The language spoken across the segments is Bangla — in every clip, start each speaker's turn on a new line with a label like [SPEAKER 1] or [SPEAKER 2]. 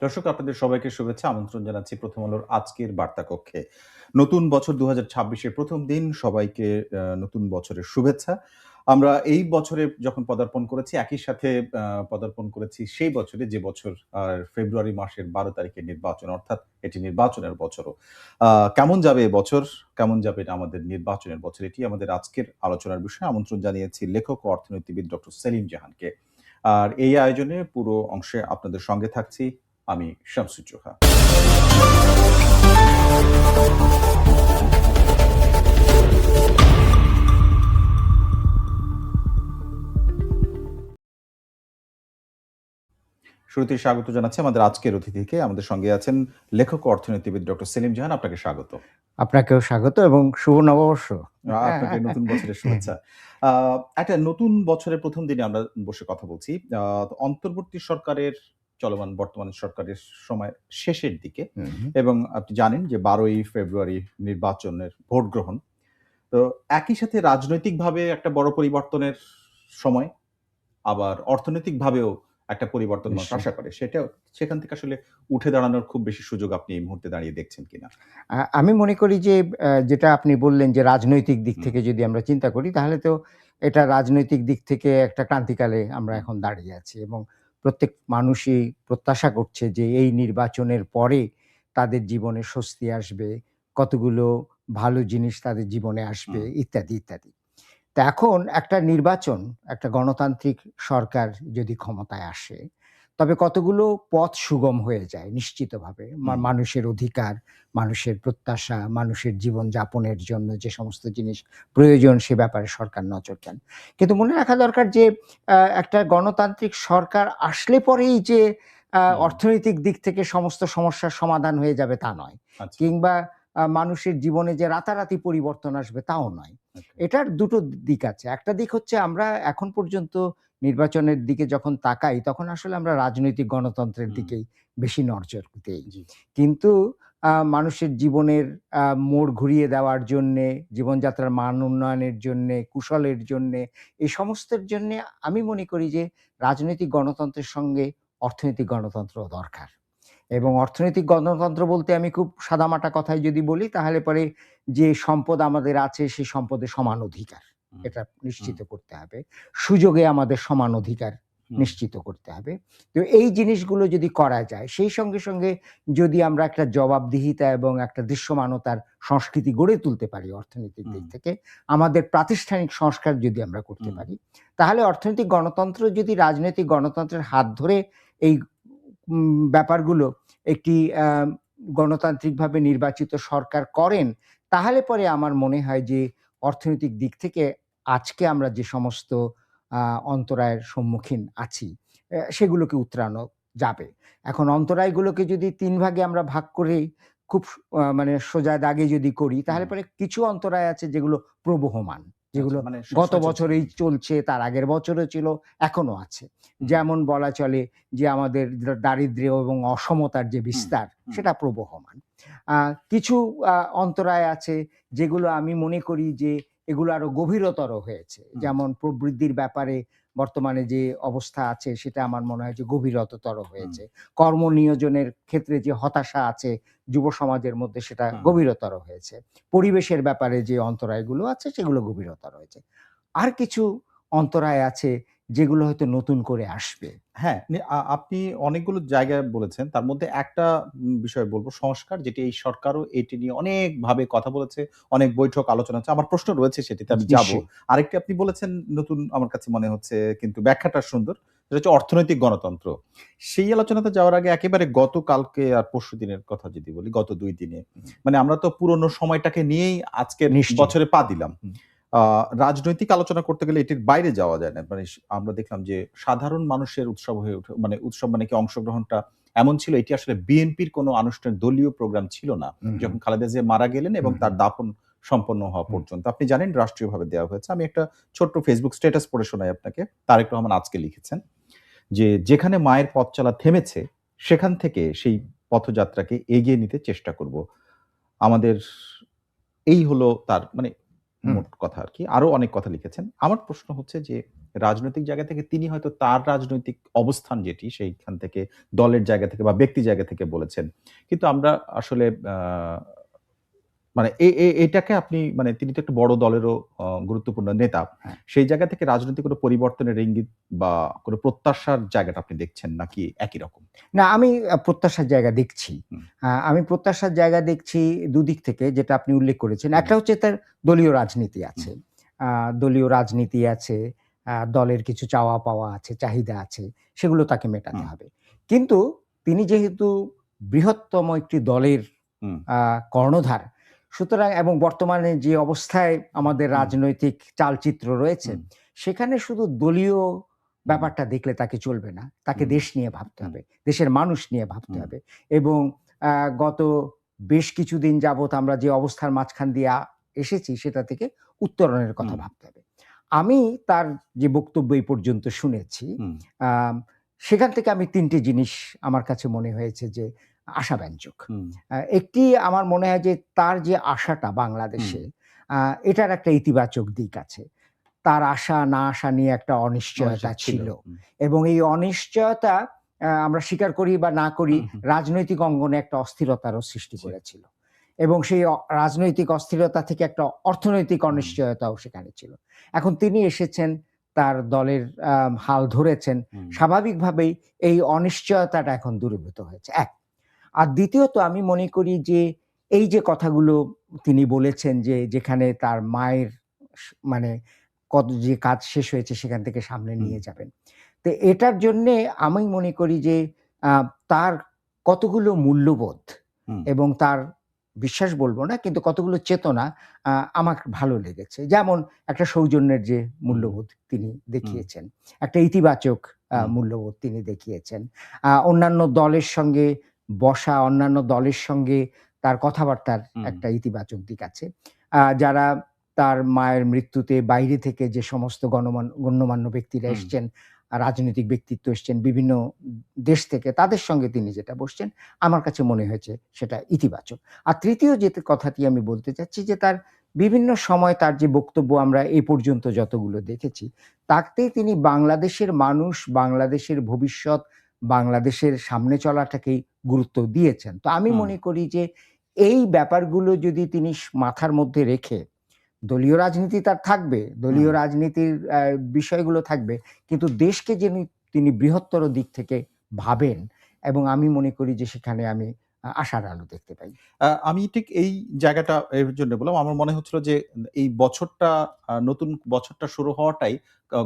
[SPEAKER 1] দর্শক আপনাদের সবাইকে শুভেচ্ছা আমন্ত্রণ জানাচ্ছি প্রথম আলোর আজকের বার্তা কক্ষে। নতুন বছর ২০২৬ এর প্রথম দিন সবাইকে নতুন বছরের শুভেচ্ছা। আমরা এই বছরে যখন পদার্পণ করেছি একই সাথে পদার্পণ করেছি সেই বছরে যে বছর ফেব্রুয়ারি মাসের ১২ তারিখে নির্বাচন অর্থাৎ এটি নির্বাচনের বছরও। আ কেমন যাবে এ বছর? কেমন যাবে আমাদের নির্বাচনের বছর? এটি আমাদের আজকের আলোচনার বিষয়। আমন্ত্রণ জানিয়েছি লেখক ও অর্থনীতিবিদ ডক্টর সেলিম জাহানকে। আর এই আয়োজনে পুরো অংশে আপনাদের সঙ্গে থাকছি আমি শামসুজ্জোহা। শুরুতেই স্বাগত জানাচ্ছি আমাদের আজকের অতিথিকে। আমাদের সঙ্গে আছেন লেখক ও অর্থনীতিবিদ ডক্টর সেলিম জাহান। আপনাকে স্বাগত।
[SPEAKER 2] আপনাকেও স্বাগত এবং শুভ নববর্ষ।
[SPEAKER 1] আপনাকে নতুন বছরের শুভেচ্ছা। আ একটা নতুন বছরের প্রথম দিনে আমরা বসে কথা বলছি। অন্তর্বর্তী সরকারের চলমান বর্তমান সরকারের সময় শেষের দিকে এবং আপনি জানেন যে ১২ই ফেব্রুয়ারি নির্বাচনের ভোট গ্রহণ। তো একই সাথে রাজনৈতিকভাবে একটা বড় পরিবর্তনের সময়, আবার অর্থনৈতিকভাবেও একটা পরিবর্তন মানুষ
[SPEAKER 2] নিশ্চয়ই।
[SPEAKER 1] আশা করে। সেখান থেকে আসলে উঠে দাঁড়ানোর খুব বেশি সুযোগ আপনি এই মুহূর্তে দাঁড়িয়ে দেখছেন কিনা?
[SPEAKER 2] আমি মনে করি যে যেটা আপনি বললেন যে রাজনৈতিক দিক
[SPEAKER 1] হুম,
[SPEAKER 2] থেকে যদি আমরা চিন্তা করি তাহলে তো এটা রাজনৈতিক দিক থেকে একটা ক্রান্তিকালে আমরা
[SPEAKER 1] হুম,
[SPEAKER 2] এখন দাঁড়িয়ে আছি এবং প্রত্যেক মানুষই প্রত্যাশা করছে যে এই নির্বাচনের পরে তাদের জীবনে স্বস্তি আসবে, কতগুলো ভালো জিনিস তাদের জীবনে আসবে
[SPEAKER 1] হুম,
[SPEAKER 2] ইত্যাদি, ইত্যাদি। তো এখন একটা নির্বাচন, একটা গণতান্ত্রিক সরকার যদি ক্ষমতায় আসে, তবে কতগুলো পথ সুগম হয়ে যায় নিশ্চিতভাবে।
[SPEAKER 1] হুম,
[SPEAKER 2] মানুষের অধিকার, মানুষের প্রত্যাশা, মানুষের জীবনযাপনের জন্য যে সমস্ত জিনিস প্রয়োজন সে ব্যাপারে সরকার নজর দেন। কিন্তু মনে রাখা দরকার যে একটা গণতান্ত্রিক সরকার আসলে পরেই যে
[SPEAKER 1] হুম,
[SPEAKER 2] অর্থনৈতিক দিক থেকে সমস্ত সমস্যার সমাধান হয়ে যাবে তা নয়।
[SPEAKER 1] আচ্ছা,
[SPEAKER 2] কিংবা মানুষের জীবনে যে রাতারাতি পরিবর্তন আসবে তাও নয়।
[SPEAKER 1] ওকে,
[SPEAKER 2] এটার দুটো দিক আছে। একটা দিক হচ্ছে আমরা এখন পর্যন্ত নির্বাচনের দিকে যখন তাকাই, তখন আসলে আমরা রাজনৈতিক গণতন্ত্রের
[SPEAKER 1] হুম,
[SPEAKER 2] দিকেই বেশি নজর দেই।
[SPEAKER 1] জি,
[SPEAKER 2] কিন্তু মানুষের জীবনের মোড় ঘুরিয়ে দেওয়ার জন্যে, জীবনযাত্রার মান উন্নয়নের জন্যে, কুশলের জন্যে, এই সমস্তের জন্যে আমি মনে করি যে রাজনৈতিক গণতন্ত্রের সঙ্গে অর্থনৈতিক গণতন্ত্রও দরকার।
[SPEAKER 1] ওকে,
[SPEAKER 2] এবং অর্থনৈতিক গণতন্ত্র বলতে আমি খুব সাদামাটা কথায় যদি বলি তাহলে পরে যে সম্পদ আমাদের আছে সেই সম্পদে সমান অধিকার।
[SPEAKER 1] হুম,
[SPEAKER 2] এটা
[SPEAKER 1] হুম,
[SPEAKER 2] নিশ্চিত করতে হবে। সুযোগে আমাদের সমান অধিকার
[SPEAKER 1] হুম,
[SPEAKER 2] নিশ্চিত করতে হবে। তো এই জিনিসগুলো যদি করা যায় সেই সঙ্গে, সঙ্গে যদি আমরা একটা জবাবদিহিতা এবং একটা দৃশ্যমানতার সংস্কৃতি গড়ে তুলতে পারি অর্থনৈতিক
[SPEAKER 1] হুম,
[SPEAKER 2] দিক থেকে, আমাদের প্রাতিষ্ঠানিক সংস্কার যদি আমরা করতে
[SPEAKER 1] হুম,
[SPEAKER 2] পারি, তাহলে অর্থনৈতিক গণতন্ত্র যদি রাজনৈতিক গণতন্ত্রের হাত ধরে এই ব্যাপারগুলো একটি আ গণতান্ত্রিকভাবে নির্বাচিত সরকার করেন, তাহলে পরে আমার মনে হয় যে অর্থনৈতিক দিক থেকে আজকে আমরা যে সমস্ত আ অন্তরায়ের সম্মুখীন আছি, সেগুলোকে উতরানো যাবে। এখন অন্তরায়গুলোকে যদি ৩ ভাগে আমরা ভাগ করে খুব মানে সোজা দাগে যদি করি,
[SPEAKER 1] হুম,
[SPEAKER 2] তাহলে পরে কিছু অন্তরায় আছে যেগুলো প্রবহমান।
[SPEAKER 1] আচ্ছা
[SPEAKER 2] যেগুলো
[SPEAKER 1] মানে
[SPEAKER 2] গত
[SPEAKER 1] সবসময় চলছে।
[SPEAKER 2] বছরেই চলছে, তার আগের বছরও ছিল, এখনো আছে।
[SPEAKER 1] হুম,
[SPEAKER 2] যেমন বলা চলে যে আমাদের দারিদ্র্য এবং অসমতার যে
[SPEAKER 1] হুম,
[SPEAKER 2] বিস্তার
[SPEAKER 1] হুম,
[SPEAKER 2] সেটা প্রবহমান। আ কিছু অন্তরায় আছে যেগুলো আমি মনে করি যে এগুলো আরো গভীরতর হয়েছে।
[SPEAKER 1] হুম,
[SPEAKER 2] যেমন প্রবৃদ্ধির ব্যাপারে বর্তমানে যে অবস্থা আছে সেটা আমার মনে হয় যে গভীরতর
[SPEAKER 1] হুম,
[SPEAKER 2] হয়েছে। কর্ম নিয়োজনের ক্ষেত্রে যে হতাশা আছে যুব সমাজের মধ্যে সেটা
[SPEAKER 1] হুম।
[SPEAKER 2] গভীরতর হয়েছে। পরিবেশের ব্যাপারে যে অন্তরায়গুলো আছে সেগুলো গভীরতর হয়েছে। আর কিছু অন্তরায় আছে যেগুলো হয়তো নতুন করে আসবে।
[SPEAKER 1] হ্যাঁ, আপনি অনেকগুলো জায়গায় বলেছেন। তার মধ্যে একটা বিষয় বলব সংস্কার যেটি এই সরকারও এটি নিয়ে অনেকভাবে কথা বলেছে, অনেক বৈঠক আলোচনা হচ্ছে। আমার প্রশ্ন রয়েছে সেটিতে আমি যাব।
[SPEAKER 2] নিশ্চয়ই।
[SPEAKER 1] আরেকটি আপনি বলেছেন নতুন আমার কাছে মনে হচ্ছে কিন্তু ব্যাখ্যাটা সুন্দর। সেটা হচ্ছে অর্থনৈতিক গণতন্ত্র। সেই আলোচনাতে যাওয়ার আগে একেবারে গতকালকে আর পরশুদিনের কথা যদি বলি, গত ২ দিনে। মানে আমরা তো পুরনো সময়টাকে নিয়েই আজকের
[SPEAKER 2] নিশ্চয়ই।
[SPEAKER 1] বছরে পা দিলাম। আ রাজনৈতিক আলোচনা করতে গেলে এটির বাইরে যাওয়া যায় না। মানে আমরা দেখলাম যে সাধারণ মানুষের উৎসব হয়ে ওঠে মানে উৎসব মানে কি অংশগ্রহণটা এমন ছিল এটি আসলে বিএনপির কোনো আনুষ্ঠানিক দলীয় প্রোগ্রাম ছিল না।
[SPEAKER 2] হু, হু,
[SPEAKER 1] যখন খালেদা জিয়া মারা গেলেন
[SPEAKER 2] হু,
[SPEAKER 1] এবং
[SPEAKER 2] হু,
[SPEAKER 1] তার দাফন সম্পন্ন হওয়া
[SPEAKER 2] হু।
[SPEAKER 1] পর্যন্ত। আপনি জানেন রাষ্ট্রীয়ভাবে দেওয়া হয়েছে। আমি একটা ছোট্ট Facebook স্ট্যাটাস পড়ে শোনাই আপনাকে। তারেক রহমান আজকে লিখেছেন যে, "যেখানে মায়ের পথ চলা থেমেছে সেখান থেকে সেই পথযাত্রাকে এগিয়ে নিতে চেষ্টা করব।" আমাদের এই হলো তার মানে
[SPEAKER 2] হুম,
[SPEAKER 1] মোট কথা আরকি। আরো অনেক কথা লিখেছেন। আমার প্রশ্ন হচ্ছে যে রাজনৈতিক জায়গা থেকে তিনি হয়তো তার রাজনৈতিক অবস্থান যেটি সেইখান থেকে দলের জায়গা থেকে বা ব্যক্তি জায়গা থেকে বলেছেন। কিন্তু আমরা আসলে মানে এটাকে আপনি মানে তিনি তো একটা বড় দলেরও গুরুত্বপূর্ণ নেতা।
[SPEAKER 2] হ্যাঁ।
[SPEAKER 1] সেই জায়গা থেকে রাজনৈতিক কোনো পরিবর্তনের ইঙ্গিত বা কোনো প্রত্যাশার জায়গাটা আপনি দেখছেন নাকি একই রকম?
[SPEAKER 2] না, আমি প্রত্যাশার জায়গা দেখছি।
[SPEAKER 1] হুম,
[SPEAKER 2] আমি প্রত্যাশার জায়গা দেখছি দুদিক থেকে, যেটা আপনি উল্লেখ করেছেন।
[SPEAKER 1] হুম,
[SPEAKER 2] একটা হচ্ছে তার দলীয় রাজনীতি
[SPEAKER 1] হুম,
[SPEAKER 2] আছে। আ দলীয় রাজনীতি আছে, দলের কিছু চাওয়া পাওয়া আছে, চাহিদা আছে, সেগুলো তাকে মেটাতে
[SPEAKER 1] হুম,
[SPEAKER 2] হবে। কিন্তু তিনি যেহেতু বৃহত্তম একটি দলের
[SPEAKER 1] হুম,
[SPEAKER 2] আ কর্ণধার, সুতরাং এবং বর্তমানে যে অবস্থায় আমাদের
[SPEAKER 1] হুম,
[SPEAKER 2] রাজনৈতিক চালচিত্র রয়েছে,
[SPEAKER 1] হুম,
[SPEAKER 2] সেখানে শুধু দলীয়
[SPEAKER 1] হুম,
[SPEAKER 2] ব্যাপারটা দেখলে তাকে চলবে না। তাকে
[SPEAKER 1] হুম,
[SPEAKER 2] দেশ নিয়ে ভাবতে
[SPEAKER 1] হুম,
[SPEAKER 2] হবে। দেশের মানুষ নিয়ে ভাবতে
[SPEAKER 1] হুম,
[SPEAKER 2] হবে। এবং গত বেশ কিছুদিন যাবৎ আমরা যে অবস্থার মাঝখান দিয়ে এসেছি, সেটা থেকে উত্তরণের কথা
[SPEAKER 1] হুম,
[SPEAKER 2] ভাবতে হবে। আমি তার যে বক্তব্য এই পর্যন্ত শুনেছি,
[SPEAKER 1] হুম,
[SPEAKER 2] আম সেখান থেকে আমি ৩ টে জিনিস আমার কাছে মনে হয়েছে যে আশাব্যঞ্জক।
[SPEAKER 1] হুম,
[SPEAKER 2] একটি আমার মনে হয় যে তার যে আশাটা
[SPEAKER 1] হুম,
[SPEAKER 2] বাংলাদেশে, আ এটার একটা ইতিবাচক দিক আছে। তার আসা না আসা নিয়ে একটা অনিশ্চয়তা
[SPEAKER 1] অনিশ্চিত ছিল।
[SPEAKER 2] ছিল।
[SPEAKER 1] হুম,
[SPEAKER 2] এবং এই অনিশ্চয়তা, আমরা স্বীকার করি বা না করি,
[SPEAKER 1] হুম, হুম,
[SPEAKER 2] রাজনৈতিক অঙ্গনে একটা অস্থিরতারও সৃষ্টি
[SPEAKER 1] জি,
[SPEAKER 2] করেছিল। এবং সেই রাজনৈতিক অস্থিরতা থেকে একটা অর্থনৈতিক
[SPEAKER 1] হুম,
[SPEAKER 2] অনিশ্চয়তাও সেখানে ছিল। এখন তিনি এসেছেন, তার দলের হাল ধরেছেন।
[SPEAKER 1] হুম,
[SPEAKER 2] স্বাভাবিকভাবেই এই অনিশ্চয়তাটা এখন দূরীভূত হয়েছে, ১। আর দ্বিতীয়ত আমি মনে করি যে এই যে কথাগুলো তিনি বলেছেন যে যেখানে তার মায়ের মানে যে কাজ শেষ হয়েছে সেখান থেকে সামনে
[SPEAKER 1] হুম,
[SPEAKER 2] নিয়ে যাবেন। তো এটার জন্যে আমি মনে করি যে আ তার কতগুলো মূল্যবোধ
[SPEAKER 1] হুম,
[SPEAKER 2] এবং তার বিশ্বাস বলব না, কিন্তু কতগুলো চেতনা আ আমার ভালো লেগেছে। যেমন একটা সৌজন্যের যে
[SPEAKER 1] হুম,
[SPEAKER 2] মূল্যবোধ তিনি
[SPEAKER 1] হুম,
[SPEAKER 2] দেখিয়েছেন। একটা ইতিবাচক
[SPEAKER 1] হুম,
[SPEAKER 2] মূল্যবোধ তিনি দেখিয়েছেন। অন্যান্য দলের সঙ্গে বসা, অন্যান্য দলের সঙ্গে তার কথাবার্তার
[SPEAKER 1] হুম,
[SPEAKER 2] একটা ইতিবাচক দিক আছে। যারা তার মায়ের মৃত্যুতে বাইরে থেকে যে সমস্ত গণ্যমান্য ব্যক্তিরা
[SPEAKER 1] হুম,
[SPEAKER 2] এসছেন, রাজনৈতিক ব্যক্তিত্ব এসছেন বিভিন্ন দেশ থেকে, তাদের সঙ্গে তিনি যেটা বসছেন, আমার কাছে মনে হয়েছে সেটা ইতিবাচক। আর তৃতীয় যে কথাটি আমি বলতে চাচ্ছি যে তার বিভিন্ন সময় তার যে বক্তব্য আমরা এ পর্যন্ত যতগুলো দেখেছি, তাতে তিনি বাংলাদেশের মানুষ, বাংলাদেশের ভবিষ্যৎ, বাংলাদেশের সামনে চলাটাকেই গুরুত্ব দিয়েছেন। তো আমি
[SPEAKER 1] হুম,
[SPEAKER 2] মনে করি যে এই ব্যাপারগুলো যদি তিনি মাথার মধ্যে রেখে, দলীয় রাজনীতি তার থাকবে,
[SPEAKER 1] হুম।
[SPEAKER 2] দলীয় রাজনীতির বিষয়গুলো থাকবে। কিন্তু দেশকে যিনি তিনি বৃহত্তর দিক থেকে ভাবেন, এবং আমি মনে করি যে সেখানে আমি আশার আলো দেখতে পাই।
[SPEAKER 1] আমি ঠিক এই জায়গাটা এর জন্য বললাম। আমার মনে হচ্ছিল যে এই বছরটা নতুন বছরটা শুরু হওয়াটাই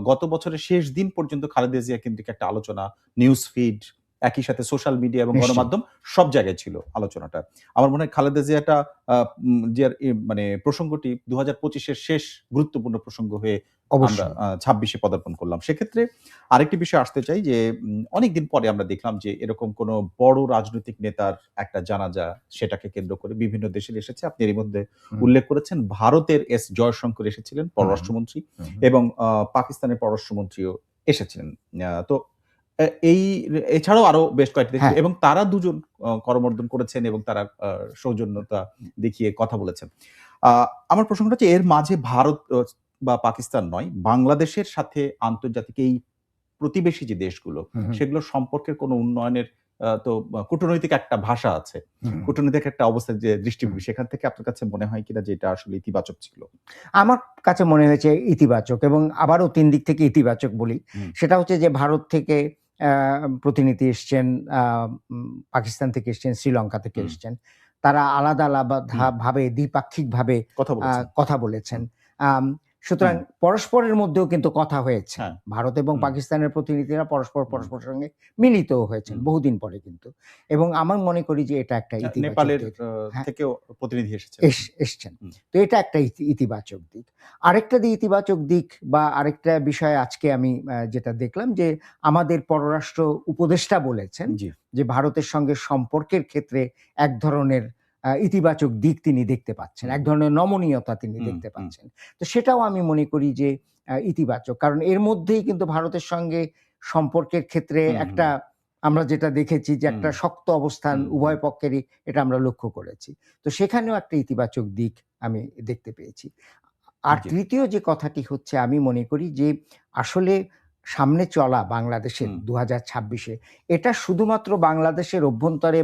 [SPEAKER 1] গত বছরের শেষ দিন পর্যন্ত খালেদা জিয়া কেন্দ্রিক একটা আলোচনা, নিউজ ফিড, একই সাথে সোশ্যাল মিডিয়া এবং
[SPEAKER 2] নিশ্চয়ই,
[SPEAKER 1] গণমাধ্যম সব জায়গায় ছিল আলোচনাটা। আমার মনে হয় খালেদা জিয়াটা আ জিয়ার মানে প্রসঙ্গটি ২০২৫ এর শেষ গুরুত্বপূর্ণ প্রসঙ্গ হয়ে আমরা
[SPEAKER 2] অবশ্যই।
[SPEAKER 1] ২৬ এ পদার্পণ করলাম। সেক্ষেত্রে আরেকটি বিষয় আসতে চাই যে অনেকদিন পরে আমরা দেখলাম যে এরকম কোনো বড় রাজনৈতিক নেতার একটা জানাজা, সেটাকে কেন্দ্র করে বিভিন্ন দেশের এসেছে। আপনি এরই মধ্যে
[SPEAKER 2] হুম,
[SPEAKER 1] উল্লেখ করেছেন ভারতের এস জয়শঙ্কর এসেছিলেন
[SPEAKER 2] হুম,
[SPEAKER 1] পররাষ্ট্রমন্ত্রী
[SPEAKER 2] হুম,
[SPEAKER 1] এবং পাকিস্তানের পররাষ্ট্রমন্ত্রীও এসেছিলেন। তো এই এছাড়াও আরো বেশ কয়েকটি দেশ
[SPEAKER 2] হ্যাঁ,
[SPEAKER 1] এবং তারা দুজন করমর্দন করেছেন এবং তারা সৌজন্যতা দেখিয়ে কথা বলেছেন। আ আমার প্রসঙ্গটা হচ্ছে এর মাঝে ভারত বা পাকিস্তান নয়, বাংলাদেশের সাথে আন্তর্জাতিক এই প্রতিবেশী যে দেশগুলো,
[SPEAKER 2] হুম, হুম,
[SPEAKER 1] সেগুলোর সম্পর্কের কোনো উন্নয়নের তো কূটনৈতিক একটা ভাষা আছে।
[SPEAKER 2] হুম,
[SPEAKER 1] কূটনৈতিক একটা অবস্থার যে
[SPEAKER 2] হুম।
[SPEAKER 1] দৃষ্টিভঙ্গি, সেখান থেকে আপনার কাছে মনে হয় কিনা যে এটা আসলে ইতিবাচক ছিল?
[SPEAKER 2] আমার কাছে মনে হয়েছে ইতিবাচক, এবং আবারও ৩ দিক থেকে ইতিবাচক বলি।
[SPEAKER 1] হুম,
[SPEAKER 2] সেটা হচ্ছে যে ভারত থেকে অ্যা প্রতিনিধি এসছেন, আ উম পাকিস্তান থেকে এসছেন, শ্রীলঙ্কা থেকে
[SPEAKER 1] হুম,
[SPEAKER 2] এসছেন। তারা আলাদা, আলাদা
[SPEAKER 1] হুম,
[SPEAKER 2] ভাবে দ্বিপাক্ষিকভাবে
[SPEAKER 1] কথা বলেছেন।
[SPEAKER 2] কথা বলেছেন।
[SPEAKER 1] হুম,
[SPEAKER 2] আম সুতরাং
[SPEAKER 1] হুম,
[SPEAKER 2] পরস্পরের মধ্যেও কিন্তু কথা হয়েছে।
[SPEAKER 1] হ্যাঁ,
[SPEAKER 2] ভারত এবং
[SPEAKER 1] হুম,
[SPEAKER 2] পাকিস্তানের প্রতিনিধিরা
[SPEAKER 1] হুম,
[SPEAKER 2] পরস্পরের সঙ্গে মিলিতও হয়েছেন
[SPEAKER 1] হুম।
[SPEAKER 2] বহুদিন পরে কিন্তু। এবং আমার মনে করি যে এটা একটা ইতিবাচক
[SPEAKER 1] নেপালের
[SPEAKER 2] দিক। হ্যাঁ।
[SPEAKER 1] থেকেও প্রতিনিধি এসেছিলেন।
[SPEAKER 2] এসছেন।
[SPEAKER 1] হুম,
[SPEAKER 2] তো এটা একটা ইতিবাচক দিক। আরেকটা ইতিবাচক দিক বা আরেকটা বিষয় আজকে আমি যেটা দেখলাম যে আমাদের পররাষ্ট্র উপদেষ্টা বলেছেন
[SPEAKER 1] জি,
[SPEAKER 2] যে ভারতের সঙ্গে সম্পর্কের ক্ষেত্রে এক ধরনের ইতিবাচক দিক তিনি দেখতে পাচ্ছেন।
[SPEAKER 1] হুম,
[SPEAKER 2] এক ধরনের নমনীয়তা তিনি
[SPEAKER 1] হুম,
[SPEAKER 2] দেখতে
[SPEAKER 1] হুম,
[SPEAKER 2] পাচ্ছেন। তো সেটাও আমি মনে করি যে ইতিবাচক। কারণ এর মধ্যেই কিন্তু ভারতের সঙ্গে সম্পর্কের ক্ষেত্রে
[SPEAKER 1] হুম, হুম,
[SPEAKER 2] একটা, আমরা যেটা দেখেছি যে
[SPEAKER 1] হুম,
[SPEAKER 2] একটা শক্ত অবস্থান
[SPEAKER 1] হুম, হুম।
[SPEAKER 2] উভয় পক্ষেরই, এটা আমরা লক্ষ্য করেছি। তো সেখানেও একটা ইতিবাচক দিক আমি দেখতে পেয়েছি। আর
[SPEAKER 1] জি।
[SPEAKER 2] তৃতীয় যে কথাটি হচ্ছে, আমি মনে করি যে আসলে সামনে চলা বাংলাদেশের
[SPEAKER 1] হুম,
[SPEAKER 2] ২০২৬-এ এটা শুধুমাত্র বাংলাদেশের অভ্যন্তরে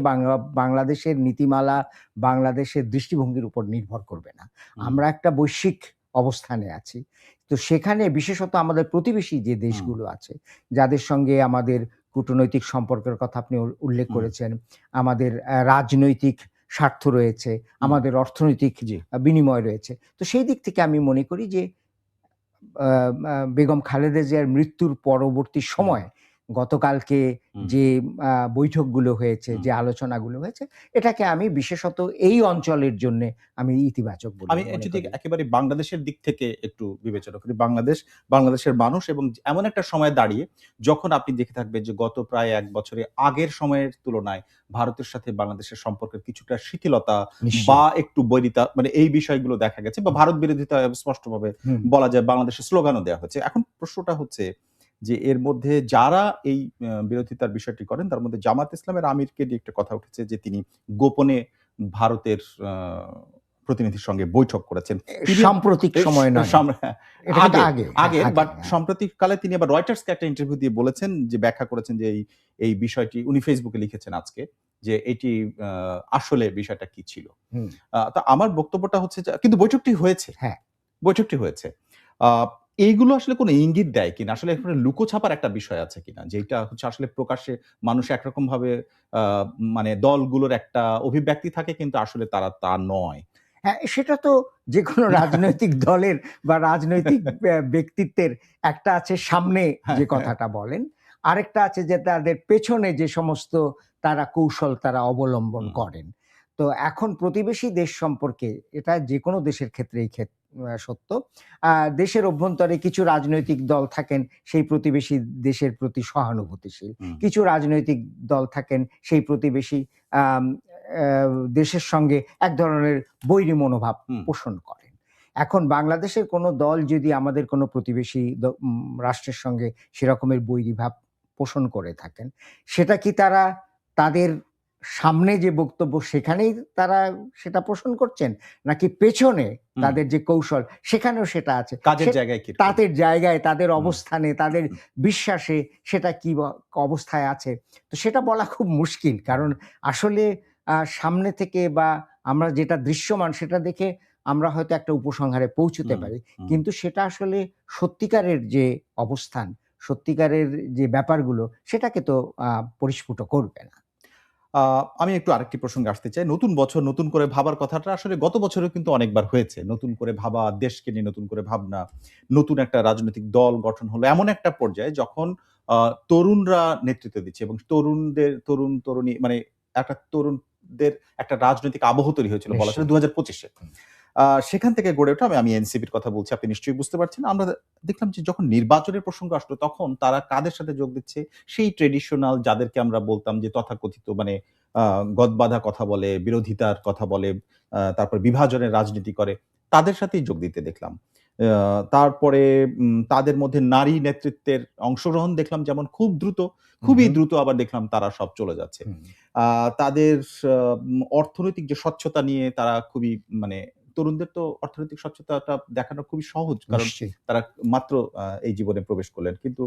[SPEAKER 2] বাংলাদেশের নীতিমালা, বাংলাদেশের দৃষ্টিভঙ্গির উপর নির্ভর করবে না।
[SPEAKER 1] হুম,
[SPEAKER 2] আমরা একটা বৈশ্বিক অবস্থানে আছি। তো সেখানে বিশেষত আমাদের প্রতিবেশী যে
[SPEAKER 1] হুম,
[SPEAKER 2] দেশগুলো আছে, যাদের সঙ্গে আমাদের কূটনৈতিক সম্পর্কের কথা আপনি উল্লেখ
[SPEAKER 1] হুম,
[SPEAKER 2] করেছেন, আমাদের রাজনৈতিক স্বার্থ রয়েছে,
[SPEAKER 1] হুম,
[SPEAKER 2] আমাদের অর্থনৈতিক
[SPEAKER 1] জি।
[SPEAKER 2] বিনিময় রয়েছে। তো সেই দিক থেকে আমি মনে করি যে আ আ বেগম খালেদা জিয়ার মৃত্যুর পরবর্তী
[SPEAKER 1] হুম,
[SPEAKER 2] সময়ে গতকালকে
[SPEAKER 1] হুম,
[SPEAKER 2] যে বৈঠকগুলো হয়েছে,
[SPEAKER 1] হুম।
[SPEAKER 2] যে আলোচনাগুলো হয়েছে, এটাকে আমি বিশেষত এই অঞ্চলের জন্যে আমি ইতিবাচক বলে
[SPEAKER 1] আমি
[SPEAKER 2] মনে
[SPEAKER 1] যদি
[SPEAKER 2] করি।
[SPEAKER 1] একেবারে বাংলাদেশের দিক থেকে একটু বিবেচনা করি, বাংলাদেশের মানুষ এবং এমন একটা সময়ে দাঁড়িয়ে যখন আপনি দেখে থাকবেন যে গত প্রায় ১ বছরে আগের সময়ের তুলনায় ভারতের সাথে বাংলাদেশের সম্পর্কের কিছুটা শিথিলতা বা
[SPEAKER 2] নিশ্চয়ই।
[SPEAKER 1] একটু বৈরিতা মানে এই বিষয়গুলো দেখা গেছে বা
[SPEAKER 2] হুম,
[SPEAKER 1] ভারত বিরোধিতা স্পষ্টভাবে
[SPEAKER 2] হুম।
[SPEAKER 1] বলা যায় বাংলাদেশের স্লোগানও দেয়া হয়েছে। এখন প্রশ্নটা হচ্ছে যে এর মধ্যে যারা এই বিরোধিতার বিষয়টি করেন তার মধ্যে জামাত ইসলামের আমিরকে নিয়ে একটা কথা উঠেছে যে তিনি গোপনে ভারতের আ প্রতিনিধির সঙ্গে বৈঠক করেছেন। তিনি
[SPEAKER 2] সাম্প্রতিক
[SPEAKER 1] এ স
[SPEAKER 2] সময় নয়।
[SPEAKER 1] সাম
[SPEAKER 2] এটা কিন্তু
[SPEAKER 1] আগের,
[SPEAKER 2] আগে, হ্যাঁ,
[SPEAKER 1] আগের
[SPEAKER 2] আগে,
[SPEAKER 1] বাট
[SPEAKER 2] হ্যাঁ।
[SPEAKER 1] সাম্প্রতিককালে তিনি আবার রয়টার্সকে একটা ইন্টারভিউ দিয়ে বলেছেন যে ব্যাখ্যা করেছেন যে এই বিষয়টি উনি ফেসবুকে লিখেছেন আজকে যে এটি আ আসলে বিষয়টা কি ছিল।
[SPEAKER 2] হুম,
[SPEAKER 1] তো আমার বক্তব্যটা হচ্ছে যে কিন্তু বৈঠকটি হয়েছে।
[SPEAKER 2] হ্যাঁ।
[SPEAKER 1] বৈঠকটি হয়েছে। আ এইগুলো আসলে কোনো ইঙ্গিত দেয় কিনা? আসলে এখানে লুকোছাপার একটা বিষয় আছে কিনা? যেইটা হচ্ছে আসলে প্রকাশ্যে মানুষ একরকমভাবে আ মানে দলগুলোর একটা অভিব্যক্তি থাকে কিন্তু আসলে তারা তা নয়।
[SPEAKER 2] হ্যাঁ, সেটা তো যেকোনো রাজনৈতিক দলের বা রাজনৈতিক ব্যক্তিত্বের একটা আছে সামনে
[SPEAKER 1] হ্যাঁ,
[SPEAKER 2] যে
[SPEAKER 1] হ্যাঁ।
[SPEAKER 2] কথাটা বলেন, আরেকটা আছে যে তাদের পেছনে যে সমস্ত তারা কৌশল তারা অবলম্বন
[SPEAKER 1] হুম,
[SPEAKER 2] করেন। তো এখন প্রতিবেশী দেশ সম্পর্কে এটা যেকোনো দেশের ক্ষেত্রেই সত্য। আ দেশের অভ্যন্তরে কিছু রাজনৈতিক দল থাকেন সেই প্রতিবেশী দেশের প্রতি সহানুভূতিশীল।
[SPEAKER 1] হুম,
[SPEAKER 2] কিছু রাজনৈতিক দল থাকেন সেই প্রতিবেশী আম দেশের সঙ্গে এক ধরনের বৈরী মনোভাব
[SPEAKER 1] হুম,
[SPEAKER 2] পোষণ করেন। এখন বাংলাদেশের কোনো দল যদি আমাদের কোনো প্রতিবেশী রাষ্ট্রের সঙ্গে সেরকমের বৈরী ভাব পোষণ করে থাকেন, সেটা কি তারা তাদের সামনে যে বক্তব্য সেখানেই তারা সেটা পোষণ করছেন? নাকি পেছনে
[SPEAKER 1] হুম।
[SPEAKER 2] তাদের যে কৌশল সেখানেও সেটা আছে?
[SPEAKER 1] কাজের জায়গায় কিরকম?
[SPEAKER 2] তাদের জায়গায়, তাদের
[SPEAKER 1] হুম,
[SPEAKER 2] অবস্থানে, তাদের
[SPEAKER 1] হুম,
[SPEAKER 2] বিশ্বাসে সেটা কি অবস্থায় আছে? তো সেটা বলা খুব মুশকিল।
[SPEAKER 1] হুম,
[SPEAKER 2] কারণ আসলে সামনে থেকে বা আমরা যেটা দৃশ্যমান সেটা দেখে আমরা হয়তো একটা উপসংহারে পৌঁছতে
[SPEAKER 1] হুম,
[SPEAKER 2] পারি।
[SPEAKER 1] হুম।
[SPEAKER 2] কিন্তু সেটা আসলে সত্যিকারের যে অবস্থান, সত্যিকারের যে ব্যাপারগুলো সেটাকে তো পরিস্ফুট করবে না।
[SPEAKER 1] আ আমি একটু আরেকটি প্রসঙ্গে আসতে চাই। নতুন বছর নতুন করে ভাবার কথাটা আসলে গত বছরেও কিন্তু অনেকবার হয়েছে। নতুন করে ভাবা, দেশকে নিয়ে নতুন করে ভাবনা, নতুন একটা রাজনৈতিক দল গঠন হলো। এমন একটা পর্যায়ে যখন আ তরুণরা নেতৃত্ব দিচ্ছে এবং তরুণ-তরুণী মানে একটা তরুণদের একটা রাজনৈতিক আবহ তৈরি হয়েছিল বলা চলে
[SPEAKER 2] নিশ্চয়ই।
[SPEAKER 1] ২০২৫ এ।
[SPEAKER 2] হুম,
[SPEAKER 1] সেখান থেকে গড়ে ওঠা আমি এনসিপির কথা বলছি। আপনি নিশ্চয়ই বুঝতে পারছেন। আমরা দেখলাম যে যখন নির্বাচনের প্রসঙ্গ আসলো তখন তারা কাদের সাথে যোগ দিচ্ছে? সেই ট্র্যাডিশনাল যাদেরকে আমরা বলতাম যে তথাকথিত মানে আ গদবাঁধা কথা বলে, বিরোধিতার কথা বলে, তারপর বিভাজনের রাজনীতি করে, তাদের সাথেই যোগ দিতে দেখলাম। তারপরে তাদের মধ্যে নারী নেতৃত্বের অংশগ্রহণ দেখলাম যেমন
[SPEAKER 2] হু,
[SPEAKER 1] খুবই
[SPEAKER 2] হু,
[SPEAKER 1] দ্রুত আবার দেখলাম তারা সব চলে যাচ্ছে।
[SPEAKER 2] হুম,
[SPEAKER 1] আ তাদের অর্থনৈতিক যে স্বচ্ছতা নিয়ে তারা খুবই মানে তরুণদের তো অর্থনৈতিক স্বচ্ছতাটা দেখানো খুবই সহজ। কারণ
[SPEAKER 2] নিশ্চয়ই।
[SPEAKER 1] তারা মাত্র এই জীবনে প্রবেশ করলেন। কিন্তু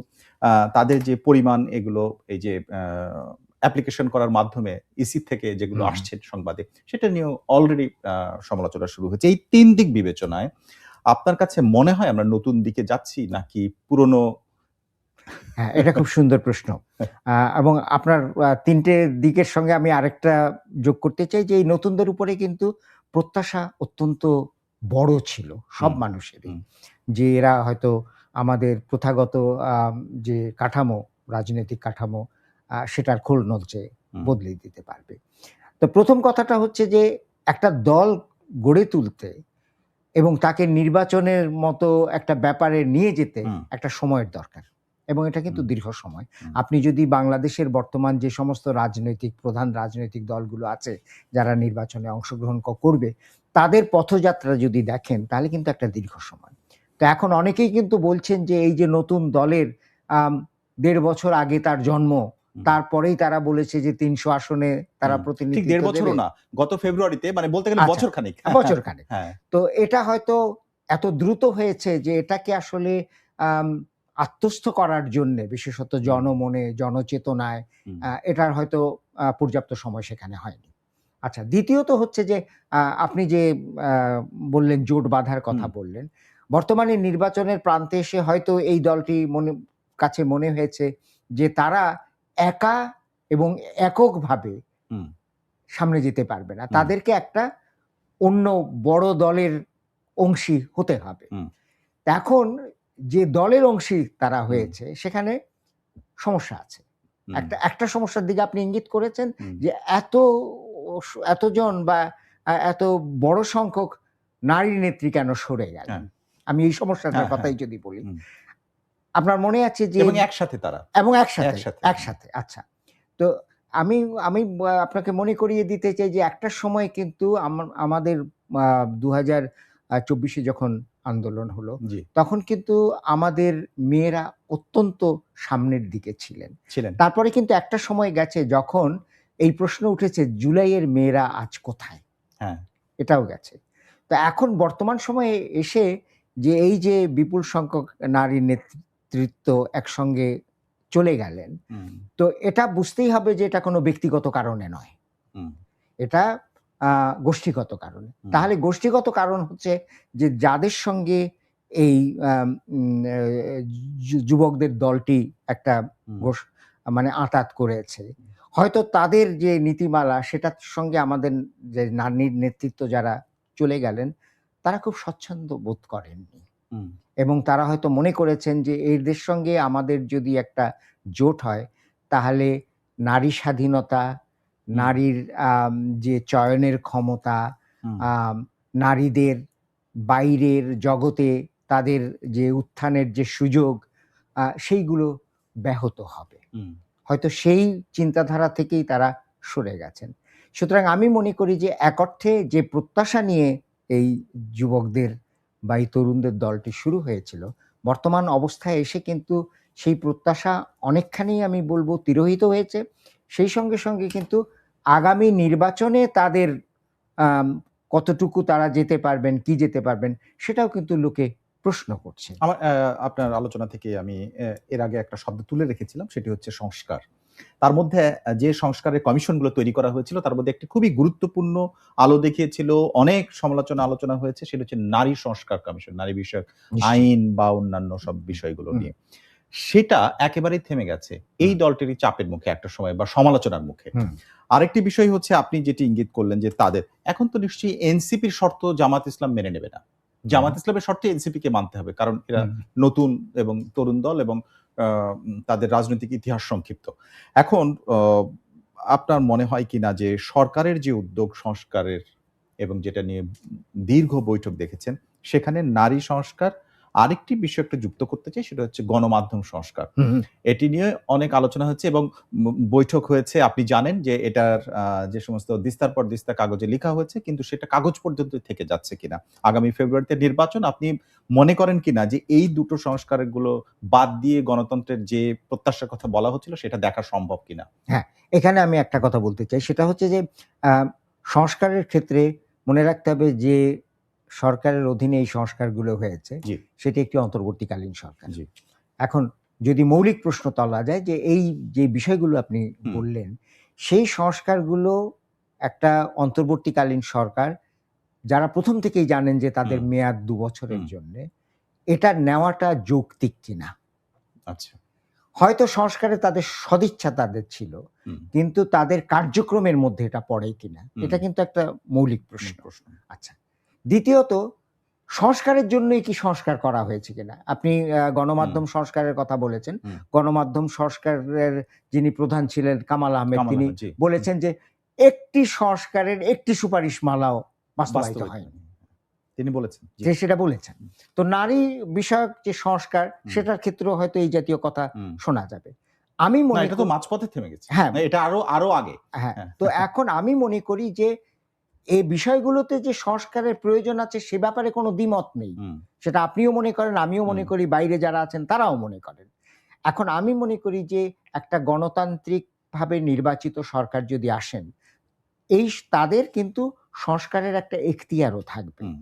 [SPEAKER 1] তাদের যে পরিমাণ এগুলো এই যে অ্যাপ্লিকেশন করার মাধ্যমে ইসি থেকে যেগুলো
[SPEAKER 2] হুম।
[SPEAKER 1] আসছে সংবাদে, সেটা নিয়েও অলরেডি সমালোচনা শুরু হয়েছে। এই ৩ দিক বিবেচনায় আপনার কাছে মনে হয় আমরা নতুন দিকে যাচ্ছি নাকি পুরনো
[SPEAKER 2] হ্যাঁ, এটা খুব সুন্দর প্রশ্ন। এবং আপনার ৩ টে দিকের সঙ্গে আমি আরেকটা যোগ করতে চাই যে এই নতুনদের উপরে কিন্তু প্রত্যাশা অত্যন্ত বড় ছিল সব
[SPEAKER 1] হুম,
[SPEAKER 2] মানুষেরই।
[SPEAKER 1] হুম,
[SPEAKER 2] যে এরা হয়তো আমাদের প্রথাগত যে কাঠামো, রাজনৈতিক কাঠামো সেটার খোল নলচে
[SPEAKER 1] হুম,
[SPEAKER 2] বদলে দিতে পারবে। তো ১ম কথাটা হচ্ছে যে একটা দল গড়ে তুলতে এবং তাকে নির্বাচনের মতো একটা ব্যাপারে নিয়ে যেতে
[SPEAKER 1] হুম,
[SPEAKER 2] একটা সময়ের দরকার এবং এটা কিন্তু
[SPEAKER 1] হুম,
[SPEAKER 2] দীর্ঘ সময়।
[SPEAKER 1] হুম,
[SPEAKER 2] আপনি যদি বাংলাদেশের বর্তমান যে সমস্ত প্রধান রাজনৈতিক দলগুলো আছে, যারা নির্বাচনে অংশগ্রহণ করবে, তাদের পথযাত্রা যদি দেখেন তাহলে কিন্তু একটা দীর্ঘ সময়। তো এখন অনেকেই কিন্তু বলছেন যে এই যে নতুন দলের আম ১.৫ বছর আগে তার জন্ম,
[SPEAKER 1] হুম।
[SPEAKER 2] তারপরেই তারা বলেছে যে ৩০০ আসনে তারা
[SPEAKER 1] হুম। ঠিক
[SPEAKER 2] প্রতিনিধিত্ব
[SPEAKER 1] ১.৫ বছরও
[SPEAKER 2] দেবে।
[SPEAKER 1] না। গত ফেব্রুয়ারিতে মানে বলতে গেলে
[SPEAKER 2] আচ্ছা,
[SPEAKER 1] বছর খানেক।
[SPEAKER 2] বছরখানেক।
[SPEAKER 1] হ্যাঁ।
[SPEAKER 2] তো এটা হয়তো এত দ্রুত হয়েছে যে এটাকে আসলে আম আত্মস্থ করার জন্যে বিশেষত জনমনে, জনচেতনায়
[SPEAKER 1] হুম,
[SPEAKER 2] এটার হয়তো পর্যাপ্ত সময় সেখানে হয়নি। আচ্ছা, দ্বিতীয়ত হচ্ছে যে আপনি যে আ বললেন জোট বাঁধার কথা
[SPEAKER 1] হুম,
[SPEAKER 2] বললেন। বর্তমানে নির্বাচনের প্রান্তে এসে হয়তো এই দলটি কাছে মনে হয়েছে যে তারা একা এবং এককভাবে
[SPEAKER 1] হুম,
[SPEAKER 2] সামনে যেতে পারবে না।
[SPEAKER 1] হুম,
[SPEAKER 2] তাদেরকে একটা অন্য বড় দলের অংশী হতে হবে।
[SPEAKER 1] হুম,
[SPEAKER 2] এখন যে দলের অংশী তারা
[SPEAKER 1] হুম,
[SPEAKER 2] হয়েছে সেখানে সমস্যা আছে।
[SPEAKER 1] হুম,
[SPEAKER 2] একটা সমস্যার দিকে আপনি ইঙ্গিত করেছেন
[SPEAKER 1] হুম,
[SPEAKER 2] যে এতজন বা এত বড় সংখ্যক নারী নেত্রী কেন সরে
[SPEAKER 1] হ্যাঁ,
[SPEAKER 2] গেলেন? আমি এই সমস্যাটার
[SPEAKER 1] হ্যাঁ, হ্যাঁ,
[SPEAKER 2] কথাই যদি বলি।
[SPEAKER 1] হুম।
[SPEAKER 2] আপনার মনে আছে যে
[SPEAKER 1] এবং একসাথে তারা।
[SPEAKER 2] এবং একসাথে,
[SPEAKER 1] একসাথে।
[SPEAKER 2] একসাথে আচ্ছা। তো আমি আমি আপনাকে মনে করিয়ে দিতে চাই যে একটা সময় কিন্তু আমাদের ২০২৪ এ যখন আন্দোলন হলো,
[SPEAKER 1] জি,
[SPEAKER 2] তখন কিন্তু আমাদের মেয়েরা অত্যন্ত সামনের দিকে ছিলেন।
[SPEAKER 1] ছিলেন।
[SPEAKER 2] তারপরে কিন্তু একটা সময় গেছে যখন এই প্রশ্ন উঠেছে, "জুলাইয়ের মেয়েরা আজ কোথায়?"
[SPEAKER 1] হ্যাঁ,
[SPEAKER 2] এটাও গেছে। তো এখন বর্তমান সময়ে এসে যে এই যে বিপুল সংখ্যক নারী নেতৃত্ব একসঙ্গে চলে গেলেন,
[SPEAKER 1] হুম,
[SPEAKER 2] তো এটা বুঝতেই হবে যে এটা কোনো ব্যক্তিগত কারণে নয়।
[SPEAKER 1] হুম,
[SPEAKER 2] এটা আ গোষ্ঠীগত কারণে।
[SPEAKER 1] হুম,
[SPEAKER 2] তাহলে গোষ্ঠীগত কারণ হচ্ছে যে যাদের সঙ্গে এই আম উম এ যুবকদের দলটি একটা
[SPEAKER 1] হুম,
[SPEAKER 2] গোস মানে আঁতাত করেছে। হয়তো তাদের যে নীতিমালা সেটার সঙ্গে আমাদের যে নারীর নেতৃত্ব যারা চলে গেলেন, তারা খুব স্বচ্ছন্দ বোধ করেননি।
[SPEAKER 1] হুম,
[SPEAKER 2] এবং তারা হয়তো মনে করেছেন যে এদের সঙ্গে আমাদের যদি একটা জোট হয়, তাহলে নারী স্বাধীনতা,
[SPEAKER 1] হুম,
[SPEAKER 2] নারীর যে চয়নের ক্ষমতা,
[SPEAKER 1] হুম,
[SPEAKER 2] আম নারীদের বাইরের জগতে তাদের যে উত্থানের যে সুযোগ, সেইগুলো ব্যাহত হবে।
[SPEAKER 1] হুম,
[SPEAKER 2] হয়তো সেই চিন্তাধারা থেকেই তারা সরে গেছেন। সুতরাং আমি মনে করি যে এক অর্থে যে প্রত্যাশা নিয়ে এই যুবকদের বা এই তরুণদের দলটি শুরু হয়েছিল, বর্তমান অবস্থায় এসে কিন্তু সেই প্রত্যাশা অনেকখানি আমি বলব তিরোহিত হয়েছে। সেই সঙ্গে, সঙ্গে কিন্তু আগামী নির্বাচনে তাদের আম কতটুকু তারা যেতে পারবেন, কি যেতে পারবেন সেটাও কিন্তু লোকে প্রশ্ন করছে।
[SPEAKER 1] আমার আপনার আলোচনা থেকে আমি এর আগে একটা শব্দ তুলে রেখেছিলাম, সেটি হচ্ছে সংস্কার। তার মধ্যে যে সংস্কারের কমিশনগুলো তৈরি করা হয়েছিল, তার মধ্যে একটি খুবই গুরুত্বপূর্ণ আলো দেখিয়েছিল, অনেক সমালোচনা আলোচনা হয়েছে, সেটা হচ্ছে নারী সংস্কার কমিশন, নারী বিষয়ক
[SPEAKER 2] নিশ্চয়ই।
[SPEAKER 1] আইন বা অন্যান্য সব বিষয়গুলো
[SPEAKER 2] হুম,
[SPEAKER 1] নিয়ে। সেটা একেবারেই থেমে গেছে। এই
[SPEAKER 2] হুম,
[SPEAKER 1] দলটিরই চাপের মুখে একটা সময় বা সমালোচনার মুখে।
[SPEAKER 2] হুম,
[SPEAKER 1] আরেকটি বিষয় হচ্ছে আপনি যেটি ইঙ্গিত করলেন যে তাদের, এখন তো নিশ্চয়ই এনসিপির শর্ত জামাত ইসলাম মেনে নেবে না।
[SPEAKER 2] হুম,
[SPEAKER 1] জামাত ইসলামের শর্তে এনসিপিকে মানতে হবে। কারণ এরা
[SPEAKER 2] হুম,
[SPEAKER 1] নতুন এবং তরুণ দল এবং আ তাদের রাজনৈতিক ইতিহাস সংক্ষিপ্ত। এখন আপনার মনে হয় কিনা যে সরকারের যে উদ্যোগ সংস্কারের এবং যেটা নিয়ে দীর্ঘ বৈঠক দেখেছেন, সেখানে নারী সংস্কার আরেকটি বিষয় একটু যুক্ত করতে চাই, সেটা হচ্ছে গণমাধ্যম সংস্কার।
[SPEAKER 2] হুম, হুম।
[SPEAKER 1] এটি নিয়ে অনেক আলোচনা হচ্ছে এবং বৈঠক হয়েছে। আপনি জানেন যে এটার যে সমস্ত দিস্তার পর দিস্তা কাগজে লিখা হয়েছে, কিন্তু সেটা কাগজ পর্যন্ত থেকে যাচ্ছে কিনা। আগামী ফেব্রুয়ারিতে নির্বাচন। আপনি মনে করেন কিনা যে এই দুটো সংস্কারগুলো বাদ দিয়ে গণতন্ত্রের যে প্রত্যাশার কথা বলা হচ্ছিল সেটা দেখা সম্ভব কিনা?
[SPEAKER 2] হ্যাঁ, এখানে আমি একটা কথা বলতে চাই। সেটা হচ্ছে যে আ সংস্কারের ক্ষেত্রে মনে রাখতে হবে যে সরকারের অধীনে এই সংস্কারগুলো হয়েছে,
[SPEAKER 1] জি,
[SPEAKER 2] সেটি একটি অন্তর্বর্তীকালীন সরকার।
[SPEAKER 1] জি।
[SPEAKER 2] এখন যদি মৌলিক প্রশ্ন তোলা যায় যে এই যে বিষয়গুলো আপনি
[SPEAKER 1] হুম,
[SPEAKER 2] বললেন, সেই সংস্কারগুলো একটা অন্তর্বর্তীকালীন সরকার যারা ১ম থেকেই জানেন যে তাদের
[SPEAKER 1] হুম,
[SPEAKER 2] মেয়াদ ২ বছরের
[SPEAKER 1] হুম।
[SPEAKER 2] জন্যে, এটা নেওয়াটা যৌক্তিক কিনা?
[SPEAKER 1] আচ্ছা।
[SPEAKER 2] হয়তো সংস্কারে তাদের সদিচ্ছা তাদের ছিল।
[SPEAKER 1] হুম,
[SPEAKER 2] কিন্তু তাদের কার্যক্রমের মধ্যে এটা পড়ে কিনা?
[SPEAKER 1] হুম।
[SPEAKER 2] এটা কিন্তু একটা মৌলিক
[SPEAKER 1] মূল
[SPEAKER 2] প্রশ্ন।
[SPEAKER 1] প্রশ্ন।
[SPEAKER 2] আচ্ছা। দ্বিতীয়ত সংস্কারের জন্যই কি সংস্কার করা হয়েছে কিনা? আপনি
[SPEAKER 1] হুম,
[SPEAKER 2] গণমাধ্যম সংস্কারের কথা বলেছেন।
[SPEAKER 1] হুম।
[SPEAKER 2] গণমাধ্যম সংস্কারের যিনি প্রধান ছিলেন কামাল আহমেদ
[SPEAKER 1] কামাল
[SPEAKER 2] তিনি
[SPEAKER 1] আহমেদ, জি। হুম।
[SPEAKER 2] বলেছেন যে, একটি সংস্কারের একটি সুপারিশমালাও বাস্তবায়িত
[SPEAKER 1] বাস্তবায়িত
[SPEAKER 2] হয়নি।
[SPEAKER 1] হয়নি। তিনি বলেছেন। জি।
[SPEAKER 2] যে সেটা বলেছেন।
[SPEAKER 1] হুম,
[SPEAKER 2] তো নারী বিষয়ক যে সংস্কার
[SPEAKER 1] হুম,
[SPEAKER 2] সেটার ক্ষেত্রেও হয়তো এই জাতীয় কথা
[SPEAKER 1] হুম।
[SPEAKER 2] শোনা যাবে। আমি
[SPEAKER 1] না,
[SPEAKER 2] মনে
[SPEAKER 1] এটা তো
[SPEAKER 2] করি
[SPEAKER 1] মাঝপথে থেমে গেছে।
[SPEAKER 2] হ্যাঁ,
[SPEAKER 1] না, এটা আরো আগে।
[SPEAKER 2] হ্যাঁ।
[SPEAKER 1] হ্যাঁ।
[SPEAKER 2] তো এখন আমি মনে করি যে এই বিষয়গুলোতে যে সংস্কারের প্রয়োজন আছে সে ব্যাপারে কোনো দ্বিমত নেই।
[SPEAKER 1] হুম,
[SPEAKER 2] সেটা আপনিও মনে করেন, আমিও
[SPEAKER 1] হুম,
[SPEAKER 2] মনে করি, বাইরে যারা আছেন তারাও মনে করেন। এখন আমি মনে করি যে একটা গণতান্ত্রিকভাবে নির্বাচিত সরকার যদি আসেন, তাদের কিন্তু সংস্কারের একটা এখতিয়ারও থাকবে।
[SPEAKER 1] হুম,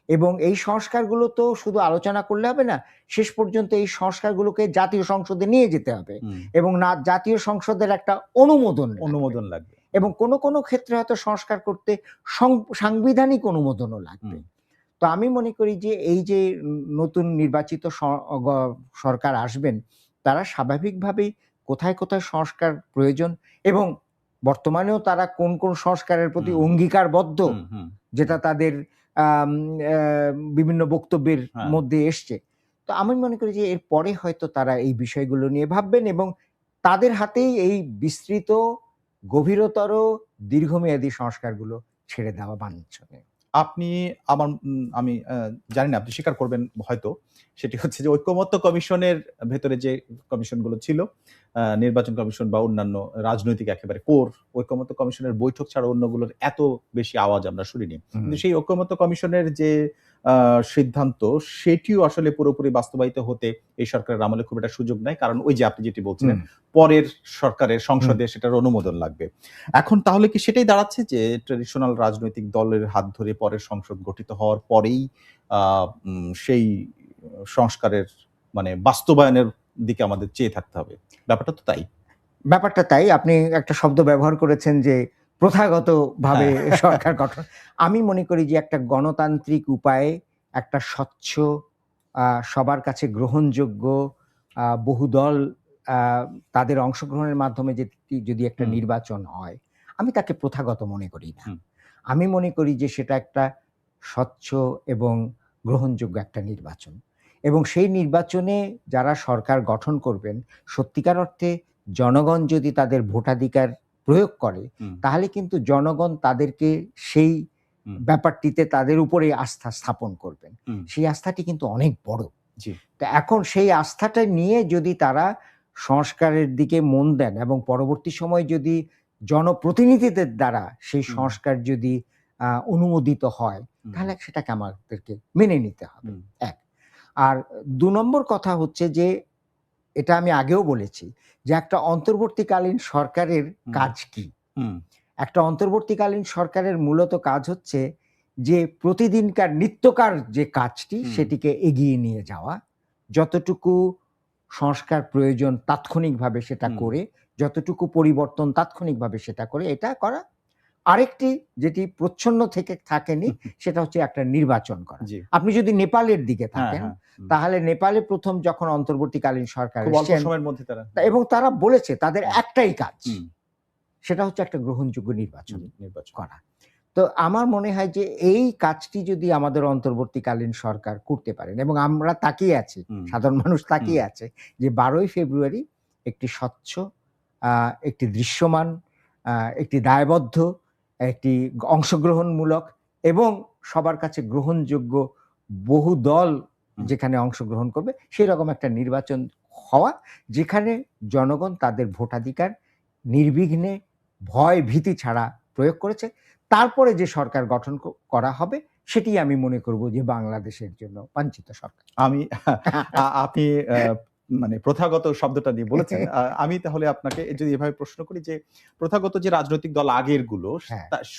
[SPEAKER 2] এবং এই সংস্কারগুলো তো শুধু আলোচনা করলে হবে না, শেষ পর্যন্ত এই সংস্কারগুলোকে জাতীয় সংসদে নিয়ে যেতে হবে এবং না জাতীয় সংসদের একটা অনুমোদন লাগবে।
[SPEAKER 1] অনুমোদন লাগবে।
[SPEAKER 2] এবং কোনো কোনো ক্ষেত্রে হয়তো সংস্কার করতে সাংবিধানিক অনুমোদনও লাগবে। তো আমি মনে করি যে এই যে নতুন নির্বাচিত সরকার আসবেন, তারা স্বাভাবিকভাবেই কোথায় কোথায় সংস্কার প্রয়োজন এবং বর্তমানেও তারা কোন কোন সংস্কারের প্রতি অঙ্গীকারবদ্ধ, যেটা তাদের বিভিন্ন বক্তব্যের মধ্যে এসছে। তো আমি মনে করি যে এরপরে হয়তো তারা এই বিষয়গুলো নিয়ে ভাববেন এবং তাদের হাতেই এই বিস্তৃত, গভীরতর, দীর্ঘমেয়াদী সংস্কারগুলো ছেড়ে দেওয়া বাঞ্ছনীয়।
[SPEAKER 1] আপনি আমি জানি না আপনি স্বীকার করবেন হয়তো, সেটি হচ্ছে যে ঐকমত্য কমিশনের ভেতরে যে কমিশনগুলো ছিল, নির্বাচন কমিশন বা অন্যান্য রাজনৈতিক একেবারে কোর ঐকমত্য কমিশনের বৈঠক ছাড়া অন্যগুলোর এত বেশি আওয়াজ আমরা শুনিনি। কিন্তু সেই ঐকমত্য কমিশনের যে সিদ্ধান্ত, সেটিও আসলে পুরোপুরি বাস্তবায়িত হতে এই সরকারের আমলে খুব একটা সুযোগ নাই। কারণ ওই যে আপনি যেটি বলছিলেন, পরের সরকারের সংসদে সেটার অনুমোদন লাগবে। এখন তাহলে কি সেটাই দাঁড়াচ্ছে যে ট্র্যাডিশনাল রাজনৈতিক দলের হাত ধরে পরের সংসদ গঠিত হওয়ার পরেই সেই সংস্কারের মানে বাস্তবায়নের দিকে আমাদের চেয়ে থাকতে হবে? ব্যাপারটা তো তাই।
[SPEAKER 2] ব্যাপারটা তাই। আপনি একটা শব্দ ব্যবহার করেছেন যে প্রথাগতভাবে সরকার গঠন। আমি মনে করি যে একটা গণতান্ত্রিক উপায়ে একটা স্বচ্ছ, সবার কাছে গ্রহণযোগ্য, বহুদল তাদের অংশগ্রহণের মাধ্যমে যদি একটা নির্বাচন হয়, আমি তাকে প্রথাগত মনে করি না। আমি মনে করি যে সেটা একটা স্বচ্ছ এবং গ্রহণযোগ্য একটা নির্বাচন এবং সেই নির্বাচনে যারা সরকার গঠন করবেন, সত্যিকার অর্থে জনগণ যদি তাদের ভোটাধিকার প্রয়োগ করে, তাহলে কিন্তু জনগণ তাদেরকে সেই ব্যাপারটিতে তাদের উপরে আস্থা স্থাপন করবেন। সেই আস্থাটি কিন্তু অনেক বড়। তো এখন সেই আস্থাটা নিয়ে যদি তারা সংস্কারের দিকে মন দেন এবং পরবর্তী সময়ে যদি জনপ্রতিনিধিদের দ্বারা সেই সংস্কার যদি অনুমোদিত হয়, তাহলে সেটাকে আমাদেরকে মেনে নিতে হবে, এক। আর ২ নম্বর কথা হচ্ছে যে, এটা আমি আগেও বলেছি যে একটা অন্তর্বর্তীকালীন সরকারের কাজ কি? একটা অন্তর্বর্তীকালীন সরকারের মূলত কাজ হচ্ছে যে প্রতিদিনকার নিত্যকার যে কাজটি সেটিকে এগিয়ে নিয়ে যাওয়া, যতটুকু সংস্কার প্রয়োজন তাৎক্ষণিকভাবে সেটা করে, যতটুকু পরিবর্তন তাৎক্ষণিকভাবে সেটা করে, এটা করা। আরেকটি যেটি প্রচ্ছন্ন থেকে থাকেনি, সেটা হচ্ছে একটা নির্বাচন করা। আপনি যদি নেপালের দিকে থাকেন, তাহলে নেপালে প্রথম যখন অন্তর্বর্তীকালীন সরকার এবং তারা বলেছে তাদের একটাই কাজ, সেটা হচ্ছে একটা গ্রহণযোগ্য নির্বাচন করা। তো আমার মনে হয় যে এই কাজটি যদি আমাদের অন্তর্বর্তীকালীন সরকার করতে পারেন এবং আমরা তাকিয়ে আছি, সাধারণ মানুষ তাকিয়ে আছে যে 12ই ফেব্রুয়ারি একটি স্বচ্ছ, একটি দৃশ্যমান, একটি দায়বদ্ধ, একটি অংশগ্রহণমূলক এবং সবার কাছে গ্রহণযোগ্য বহু দল যেখানে অংশগ্রহণ করবে, সেই রকম একটা নির্বাচন হওয়া, যেখানে জনগণ তাদের ভোটাধিকার নির্বিঘ্নে, ভয় ভীতি ছাড়া প্রয়োগ করেছে। তারপরে যে সরকার গঠন করা হবে, সেটি আমি মনে করব যে বাংলাদেশের জন্য বাঞ্ছিত সরকার।
[SPEAKER 1] আপনি মানে প্রথাগত শব্দটা দিয়ে বলেছেন। আমি তাহলে আপনাকে যদি এভাবে প্রশ্ন করি যে প্রথাগত যে রাজনৈতিক দল আগের গুলো,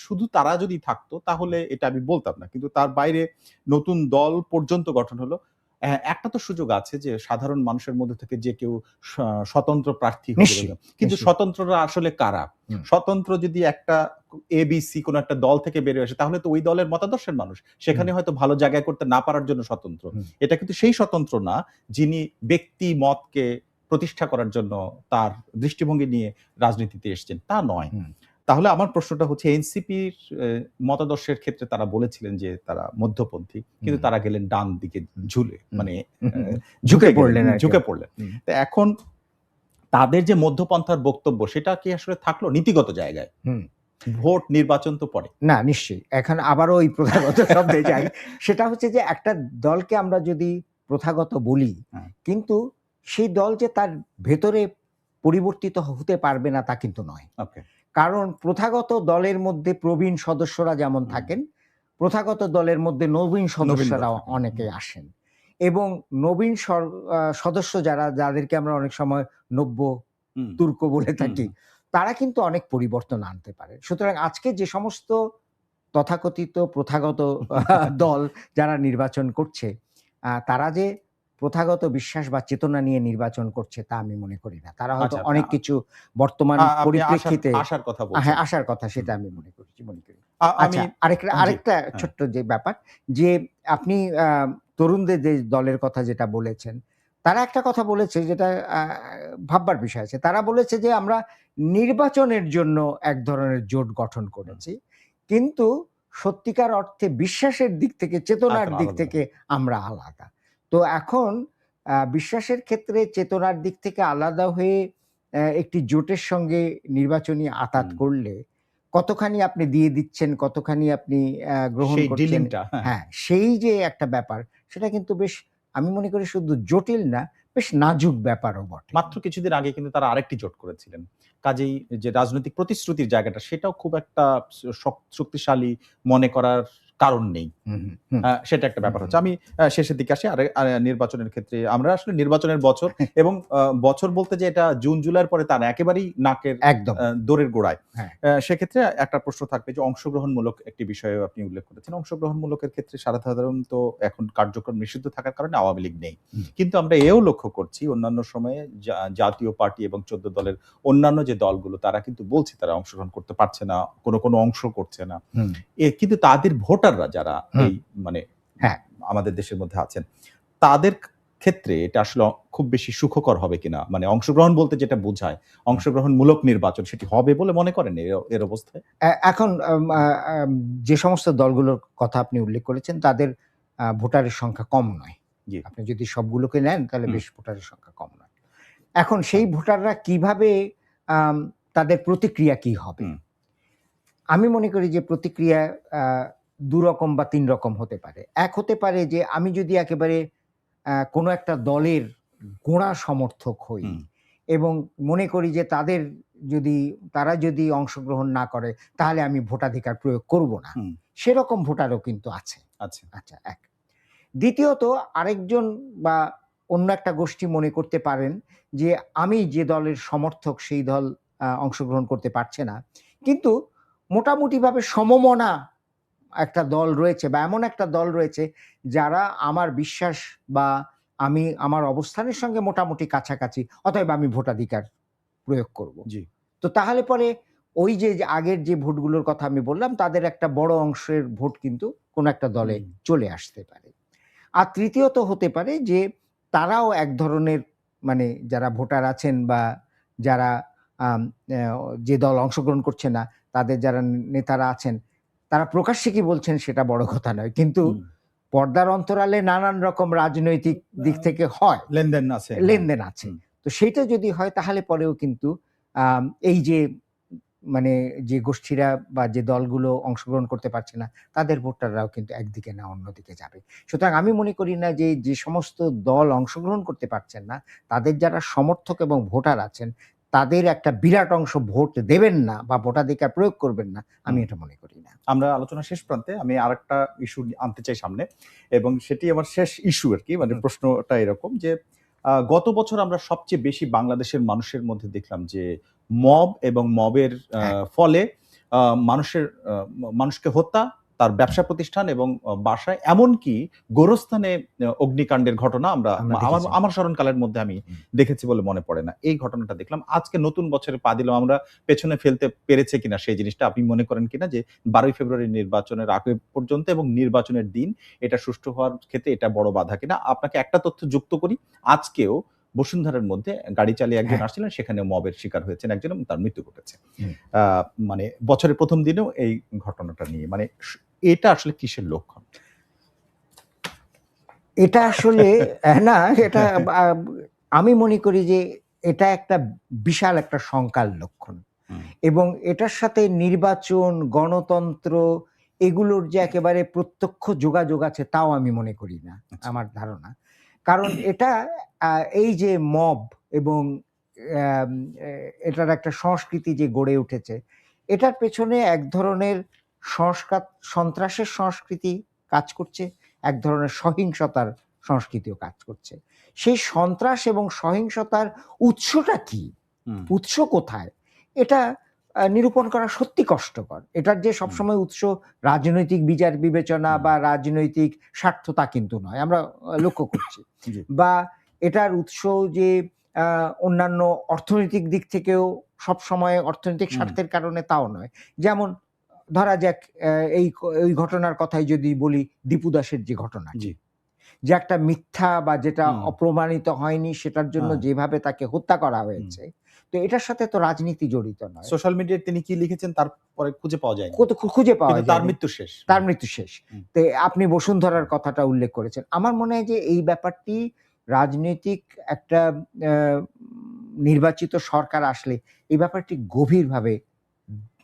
[SPEAKER 1] শুধু তারা যদি থাকতো তাহলে এটা আমি বলতাম না, কিন্তু তার বাইরে নতুন দল পর্যন্ত গঠন হলো। একটা তো সুযোগ আছে যে সাধারণ মানুষের মধ্যে থেকে যে কেউ স্বতন্ত্র প্রার্থী হয়ে, কিন্তু স্বতন্ত্ররা আসলে কারা? স্বতন্ত্র যদি একটা এবিসি কোন একটা দল থেকে বেরিয়ে আসে, তাহলে তো ওই দলের মতাদর্শের মানুষ, সেখানে হয়তো ভালো জায়গায় করতে না পারার জন্য স্বতন্ত্র। এটা কিন্তু সেই স্বতন্ত্র না যিনি ব্যক্তি মতকে প্রতিষ্ঠা করার জন্য তার দৃষ্টিভঙ্গি নিয়ে রাজনীতিতে এসেছেন, তা নয়। তাহলে আমার প্রশ্নটা হচ্ছে, এনসিপির মতাদর্শের ক্ষেত্রে তারা বলেছিলেন যে তারা মধ্যপন্থী, কিন্তু তারা গেলেন ডান দিকে ঝুলে, মানে ঝুঁকে পড়লেন। তো এখন তাদের যে মধ্যপন্থার বক্তব্য, সেটা কি আসলে থাকলো নীতিগত জায়গায়? ভোট নির্বাচন তো পরে
[SPEAKER 2] না, নিশ্চয়ই। এখন আবারও ওই প্রথাগত শব্দে যাই। সেটা হচ্ছে যে একটা দলকে আমরা যদি প্রথাগত বলি, কিন্তু সেই দল যে তার ভেতরে পরিবর্তিত হতে পারবে না তা কিন্তু নয়। কারণ প্রথাগত দলের মধ্যে প্রবীণ সদস্যরা যেমন থাকেন, প্রথাগত দলের মধ্যে নবীন সদস্যরাও অনেকে আসেন এবং নবীন সদস্য যাদেরকে আমরা অনেক সময় নব্য তুর্ক বলে থাকি, তারা কিন্তু অনেক পরিবর্তন আনতে পারে। সুতরাং আজকে যে সমস্ত তথাকথিত প্রথাগত দল যারা নির্বাচন করছে, তারা যে প্রথাগত বিশ্বাস বা চেতনা নিয়ে নির্বাচন করছে তা আমি মনে করি না। তারা হয়তো
[SPEAKER 1] আচ্ছা,
[SPEAKER 2] অনেক কিছু বর্তমান
[SPEAKER 1] আপনি
[SPEAKER 2] পরিপ্রেক্ষিতে
[SPEAKER 1] আশার কথা
[SPEAKER 2] হ্যাঁ,
[SPEAKER 1] বলছেন।
[SPEAKER 2] আসার কথা সেটা
[SPEAKER 1] হুম।
[SPEAKER 2] আমি মনে করি।
[SPEAKER 1] আমি
[SPEAKER 2] আচ্ছা,
[SPEAKER 1] জি,
[SPEAKER 2] আরেকটা
[SPEAKER 1] হ্যাঁ,
[SPEAKER 2] ছোট্ট যে ব্যাপার যে আপনি তরুণদের যে দলের কথা যেটা বলেছেন, তারা একটা কথা বলেছে যেটা আ ভাববার বিষয় আছে। তারা বলেছে যে আমরা নির্বাচনের জন্য এক ধরনের জোট গঠন
[SPEAKER 1] হুম,
[SPEAKER 2] করেছি। কিন্তু সত্যিকার অর্থে বিশ্বাসের দিক থেকে, চেতনার
[SPEAKER 1] তারা
[SPEAKER 2] দিক
[SPEAKER 1] আলাদা।
[SPEAKER 2] থেকে আমরা আলাদা। তো এখন বিশ্বাসের ক্ষেত্রে চেতনার দিক থেকে আলাদা হয়ে একটি জোটের সঙ্গে নির্বাচনী আঁতাত
[SPEAKER 1] হুম,
[SPEAKER 2] করলে কতখানি আপনি দিয়ে দিচ্ছেন, কতখানি আপনি গ্রহণ
[SPEAKER 1] সেই
[SPEAKER 2] করছেন,
[SPEAKER 1] ডিলিংটা হ্যাঁ।
[SPEAKER 2] হ্যাঁ, সেই যে একটা ব্যাপার সেটা কিন্তু বেশ আমি মনে করি শুধু জটিল না, বেশ নাজুক ব্যাপারও বটে।
[SPEAKER 1] মাত্র কিছুদিন আগে কিন্তু তারা আরেকটি জোট করেছিলেন। কাজেই যে রাজনৈতিক প্রতিশ্রুতির জায়গাটা সেটাও খুব একটা শক্তিশালী মনে করার কারণ নেই।
[SPEAKER 2] হুম, হুম, হুম,
[SPEAKER 1] সেটা একটা
[SPEAKER 2] হুম,
[SPEAKER 1] ব্যাপার
[SPEAKER 2] হুম।
[SPEAKER 1] হচ্ছে। আমি শেষের দিকে আসি। নির্বাচনের ক্ষেত্রে আমরা আসলে নির্বাচনের বছর এবং বছর বলতে যে এটা জুন জুলাইয়ের পরে তা না, একেবারেই নাকের
[SPEAKER 2] একদম।
[SPEAKER 1] দোরের গোড়ায়।
[SPEAKER 2] হ্যাঁ,
[SPEAKER 1] সেক্ষেত্রে একটা প্রশ্ন থাকবে যে অংশগ্রহণমূলক একটি বিষয়ও আপনি উল্লেখ করেছেন। অংশগ্রহণমূলকের ক্ষেত্রে সাধারণত এখন কার্যক্রম নিষিদ্ধ থাকার কারণে আওয়ামী লীগ নেই।
[SPEAKER 2] হুম,
[SPEAKER 1] কিন্তু আমরা এও লক্ষ্য করছি অন্যান্য সময়ে জাতীয় পার্টি এবং ১৪ দলের অন্যান্য যে দলগুলো তারা কিন্তু বলছে তারা অংশগ্রহণ করতে পারছে না, কোনো অংশ করছে না।
[SPEAKER 2] হুম,
[SPEAKER 1] কিন্তু তাদের ভোটাররা যারা
[SPEAKER 2] হুম,
[SPEAKER 1] এই মানে
[SPEAKER 2] হ্যাঁ।
[SPEAKER 1] আমাদের দেশের মধ্যে আছেন, তাদের ক্ষেত্রে এটা আসলে খুব বেশি সুখকর হবে কিনা? মানে অংশগ্রহণ বলতে যেটা বোঝায়,
[SPEAKER 2] হুম।
[SPEAKER 1] অংশগ্রহণমূলক নির্বাচন সেটি হবে বলে মনে করেন এর অবস্থায়?
[SPEAKER 2] এখন আম আ আম যে সমস্ত দলগুলোর কথা আপনি উল্লেখ করেছেন তাদের ভোটারের সংখ্যা কম নয়।
[SPEAKER 1] জি।
[SPEAKER 2] আপনি যদি সবগুলোকে নেন তাহলে
[SPEAKER 1] হুম,
[SPEAKER 2] বেশ ভোটারের সংখ্যা কম নয়। এখন সেই
[SPEAKER 1] হ্যাঁ,
[SPEAKER 2] ভোটাররা কিভাবে আম তাদের প্রতিক্রিয়া কি হবে?
[SPEAKER 1] হুম,
[SPEAKER 2] আমি মনে করি যে প্রতিক্রিয়া আ ২ রকম বা ৩ রকম হতে পারে। এক হতে পারে যে আমি যদি একেবারে কোনো একটা দলের গোঁড়া সমর্থক হই
[SPEAKER 1] হুম,
[SPEAKER 2] এবং মনে করি যে যদি তারা যদি অংশগ্রহণ না করে তাহলে আমি ভোটাধিকার প্রয়োগ করব না।
[SPEAKER 1] হুম,
[SPEAKER 2] সেরকম ভোটারও কিন্তু আছে।
[SPEAKER 1] আচ্ছা।
[SPEAKER 2] আচ্ছা, এক। দ্বিতীয়ত আরেকজন বা অন্য একটা গোষ্ঠী মনে করতে পারেন যে আমি যে দলের সমর্থক সেই দল অংশগ্রহণ করতে পারছে না। কিন্তু মোটামুটিভাবে সমমনা একটা দল রয়েছে বা এমন একটা দল রয়েছে যারা আমার বিশ্বাস বা আমি আমার অবস্থানের সঙ্গে মোটামুটি কাছাকাছি। অতএব আমি ভোটাধিকার প্রয়োগ করব।
[SPEAKER 1] জি।
[SPEAKER 2] তো তাহলে পরে ওই যে আগের যে ভোটগুলোর কথা আমি বললাম তাদের একটা বড় অংশের ভোট কিন্তু কোনো একটা দলে
[SPEAKER 1] হুম,
[SPEAKER 2] চলে আসতে পারে। আর তৃতীয়ত হতে পারে যে তারাও এক ধরনের মানে যারা ভোটার আছেন বা যারা আম অ্যা যে দল অংশগ্রহণ করছে না, তাদের যারা নেতারা আছেন, তারা প্রকাশ্যে কি বলছেন সেটা বড় কথা নয়। কিন্তু
[SPEAKER 1] হুম।
[SPEAKER 2] পর্দার অন্তরালে নানান রকম রাজনৈতিক
[SPEAKER 1] আ
[SPEAKER 2] দিক থেকে হয়,
[SPEAKER 1] লেনদেন আছে, হ্যাঁ।
[SPEAKER 2] লেনদেন আছে।
[SPEAKER 1] হুম,
[SPEAKER 2] তো সেইটা যদি হয় তাহলে পরেও কিন্তু এই যে মানে যে গোষ্ঠীরা বা যে দলগুলো অংশগ্রহণ করতে পারছে না, তাদের ভোটাররাও কিন্তু একদিকে না অন্যদিকে যাবে। সুতরাং আমি মনে করি না যে সমস্ত দল অংশগ্রহণ করতে পারছেন না, তাদের যারা সমর্থক এবং ভোটার আছেন, তাদের একটা বিরাট অংশ ভোট দেবেন না বা ভোটাধিকার প্রয়োগ করবেন না, আমি
[SPEAKER 1] হুম।
[SPEAKER 2] এটা মনে করি না।
[SPEAKER 1] আমরা আলোচনার শেষ প্রান্তে আমি আরেকটা ইস্যু আনতে চাই সামনে এবং সেটি আমার শেষ ইস্যু আরকি। মানে
[SPEAKER 2] হুম,
[SPEAKER 1] প্রশ্নটা এরকম যে গত বছর আমরা সবচেয়ে বেশি বাংলাদেশের মানুষের মধ্যে দেখলাম যে মব এবং মবের
[SPEAKER 2] হ্যাঁ,
[SPEAKER 1] ফলে আ মানুষের মানুষকে হত্যা, তার ব্যবসা প্রতিষ্ঠান এবং বাসায় এমনকি গোরস্থানে অগ্নিকাণ্ডের ঘটনা আমরা
[SPEAKER 2] আমরা
[SPEAKER 1] আমার
[SPEAKER 2] দেখেছি।
[SPEAKER 1] আমার স্মরণকালের মধ্যে আমি
[SPEAKER 2] হুম,
[SPEAKER 1] দেখেছি বলে মনে পড়ে না। এই ঘটনাটা দেখলাম। আজকে নতুন বছরে পা দিলাম আমরা পেছনে ফেলতে পেরেছে কিনা সেই জিনিসটা আপনি মনে করেন কিনা যে ১২ই ফেব্রুয়ারি নির্বাচনের আগে পর্যন্ত এবং নির্বাচনের দিন এটা সুষ্ঠু হওয়ার ক্ষেত্রে এটা বড় বাধা কিনা? আপনাকে একটা তথ্য যুক্ত করি। আজকেও বসুন্ধরার মধ্যে গাড়ি চালিয়ে একজন
[SPEAKER 2] হ্যাঁ,
[SPEAKER 1] আসছিলেন, সেখানে মবের শিকার হয়েছেন একজন এবং তার মৃত্যু ঘটেছে।
[SPEAKER 2] হুম।
[SPEAKER 1] আ মানে বছরের ১ম দিনেও এই ঘটনাটা নিয়ে মানে এটা আসলে কিসের লক্ষণ?
[SPEAKER 2] এটা আসলে না এটা আ আমি মনে করি যে এটা একটা বিশাল একটা শঙ্কার লক্ষণ।
[SPEAKER 1] হুম,
[SPEAKER 2] এবং এটার সাথে নির্বাচন, গণতন্ত্র এগুলোর যে একেবারে প্রত্যক্ষ যোগাযোগ আছে তাও আমি মনে করি না,
[SPEAKER 1] আচ্ছা।
[SPEAKER 2] আমার ধারণা। কারণ এটা আ এই যে মব এবং অ্যাম এ এটার একটা সংস্কৃতি যে গড়ে উঠেছে, এটার পেছনে এক ধরনের সন্ত্রাসের সংস্কৃতি কাজ করছে, এক ধরনের সহিংসতার সংস্কৃতিও কাজ করছে। সেই সন্ত্রাস এবং সহিংসতার উৎসটা কি?
[SPEAKER 1] হুম,
[SPEAKER 2] উৎস কোথায়? এটা নিরূপণ করা সত্যি কষ্টকর। এটার যে সবসময় উৎস রাজনৈতিক বিচার বিবেচনা বা রাজনৈতিক স্বার্থ তা কিন্তু নয়। আমরা লক্ষ্য করছি।
[SPEAKER 1] জি।
[SPEAKER 2] বা এটার উৎস যে অন্যান্য অর্থনৈতিক দিক থেকেও সবসময় অর্থনৈতিক স্বার্থের কারণে তাও নয়। যেমন ধরা যাক এই ঘটনার কথাই যদি বলি দীপু দাসের যে ঘটনাটি।
[SPEAKER 1] জি।
[SPEAKER 2] যে একটা মিথ্যা বা যেটা অপ্রমাণিত হয়নি সেটার জন্য
[SPEAKER 1] হ্যাঁ।
[SPEAKER 2] যেভাবে তাকে হত্যা করা হয়েছে। তো এটার সাথে তো রাজনীতি জড়িত নয়।
[SPEAKER 1] সোশ্যাল মিডিয়ায় তিনি কি লিখেছেন তারপরে খুঁজে পাওয়া যায়নি।
[SPEAKER 2] খুঁজে পাওয়া
[SPEAKER 1] কিন্তু
[SPEAKER 2] যায়
[SPEAKER 1] তার মৃত্যু শেষ।
[SPEAKER 2] তার মৃত্যু শেষ।
[SPEAKER 1] হুম।
[SPEAKER 2] তো আপনি বসুন্ধরার কথাটা উল্লেখ করেছেন। আমার মনে হয় যে এই ব্যাপারটি রাজনৈতিক একটা আ নির্বাচিত সরকার আসলে এই ব্যাপারটি গভীরভাবে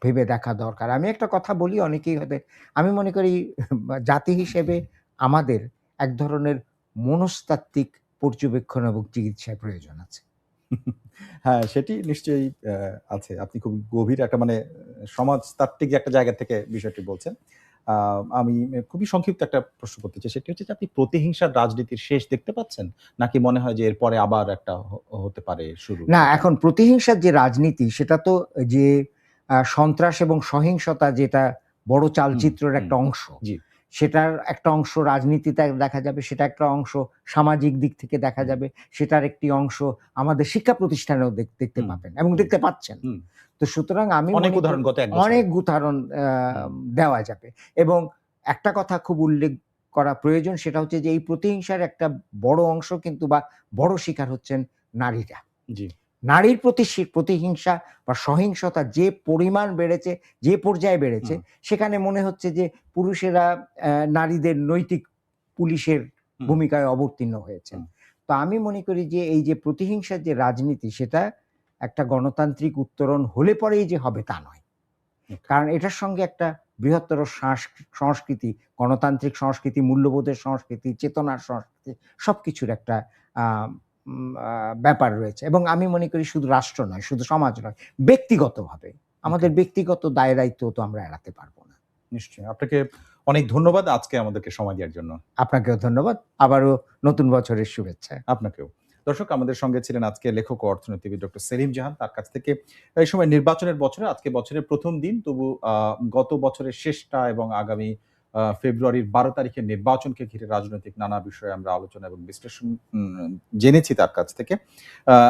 [SPEAKER 2] ভেবে দেখা দরকার। আমি একটা কথা বলি অনেকেই হয়তো আমি মনে করি জাতি হিসেবে আমাদের এক ধরনের মনস্তাত্ত্বিক পর্যবেক্ষণ এবং চিকিৎসার প্রয়োজন আছে।
[SPEAKER 1] হ্যাঁ, সেটি নিশ্চয়ই আছে। আপনি খুব গভীর একটা মানে সমাজতাত্ত্বিক একটা জায়গা থেকে বিষয়টি বলছেন। আ আমি খুবই সংক্ষিপ্ত একটা প্রশ্ন করতে চাই। সেটি হচ্ছে যে আপনি প্রতিহিংসার রাজনীতির শেষ দেখতে পাচ্ছেন? নাকি মনে হয় যে এরপরে আবার একটা হতে পারে শুরু?
[SPEAKER 2] না, এখন প্রতিহিংসার যে রাজনীতি সেটা তো যে সন্ত্রাস এবং সহিংসতা যেটা বড় চালচিত্রের একটা অংশ।
[SPEAKER 1] জি।
[SPEAKER 2] সেটার একটা অংশ রাজনীতিতে দেখা যাবে, সেটা একটা অংশ সামাজিক দিক থেকে দেখা যাবে, সেটার একটি অংশ আমাদের শিক্ষা প্রতিষ্ঠানেও দেখতে পাবেন এবং দেখতে পাচ্ছেন।
[SPEAKER 1] হুম।
[SPEAKER 2] তো সুতরাং আমি
[SPEAKER 1] অনেক
[SPEAKER 2] মনে
[SPEAKER 1] উদাহরণ
[SPEAKER 2] করি
[SPEAKER 1] গত ১ বছরে।
[SPEAKER 2] অনেক উদাহরণ দেওয়া যাবে এবং একটা কথা খুব উল্লেখ করা প্রয়োজন সেটা হচ্ছে যে এই প্রতিহিংসার একটা বড় অংশ কিন্তু বা বড় শিকার হচ্ছেন নারীরা।
[SPEAKER 1] জি।
[SPEAKER 2] নারীর প্রতি প্রতিহিংসা বা সহিংসতা যে পরিমাণ বেড়েছে, যে পর্যায়ে বেড়েছে, সেখানে মনে হচ্ছে যে পুরুষেরা নারীদের নৈতিক পুলিশের ভূমিকায় অবতীর্ণ হয়েছেন। তো আমি মনে করি যে এই যে প্রতিহিংসার যে রাজনীতি সেটা একটা গণতান্ত্রিক উত্তরণ হলে পরেই যে হবে তা নয়। কারণ এটার সঙ্গে একটা বৃহত্তর সংস্কৃতি, গণতান্ত্রিক সংস্কৃতি, মূল্যবোধের সংস্কৃতি, চেতনার সংস্কৃতি সবকিছুর একটা আ ব্যাপার রয়েছে এবং আমি মনে করি শুধু রাষ্ট্র নয়, শুধু সমাজ নয়, ব্যক্তিগতভাবে আমাদের ব্যক্তিগত দায়-দায়িত্ব তো আমরা এড়াতে পারব না।
[SPEAKER 1] নিশ্চয়ই। আপনাকে অনেক ধন্যবাদ আজকে আমাদেরকে সময় দেওয়ার জন্য।
[SPEAKER 2] আপনাকেও ধন্যবাদ। আবারও নতুন বছরের শুভেচ্ছা।
[SPEAKER 1] আপনাকেও। দর্শক আমাদের সঙ্গে ছিলেন আজকে লেখক ও অর্থনীতিবিদ ডক্টর সেলিম জাহান। তার কাছ থেকে এই সময় নির্বাচনের বছরে আজকে বছরের ১ম দিন তবু গত বছরের শেষটা এবং আগামী ফেব্রুয়ারির ১২ তারিখের নির্বাচনকে ঘিরে রাজনৈতিক নানা বিষয়ে আমরা আলোচনা এবং বিশ্লেষণ জেনেছি তার কাছ থেকে।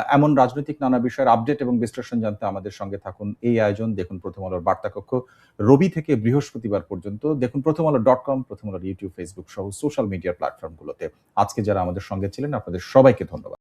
[SPEAKER 1] এমন রাজনৈতিক নানা বিষয়ের আপডেট এবং বিশ্লেষণ জানতে আমাদের সঙ্গে থাকুন। এই আয়োজন দেখুন প্রথম আলোর বার্তা কক্ষ রবি থেকে বৃহস্পতিবার পর্যন্ত। দেখুন প্রথমআলো.com, প্রথম আলোর YouTube, Facebook সহ সোশ্যাল মিডিয়া প্ল্যাটফর্মগুলোতে। আজকে যারা আমাদের সঙ্গে ছিলেন আপনাদের সবাইকে ধন্যবাদ।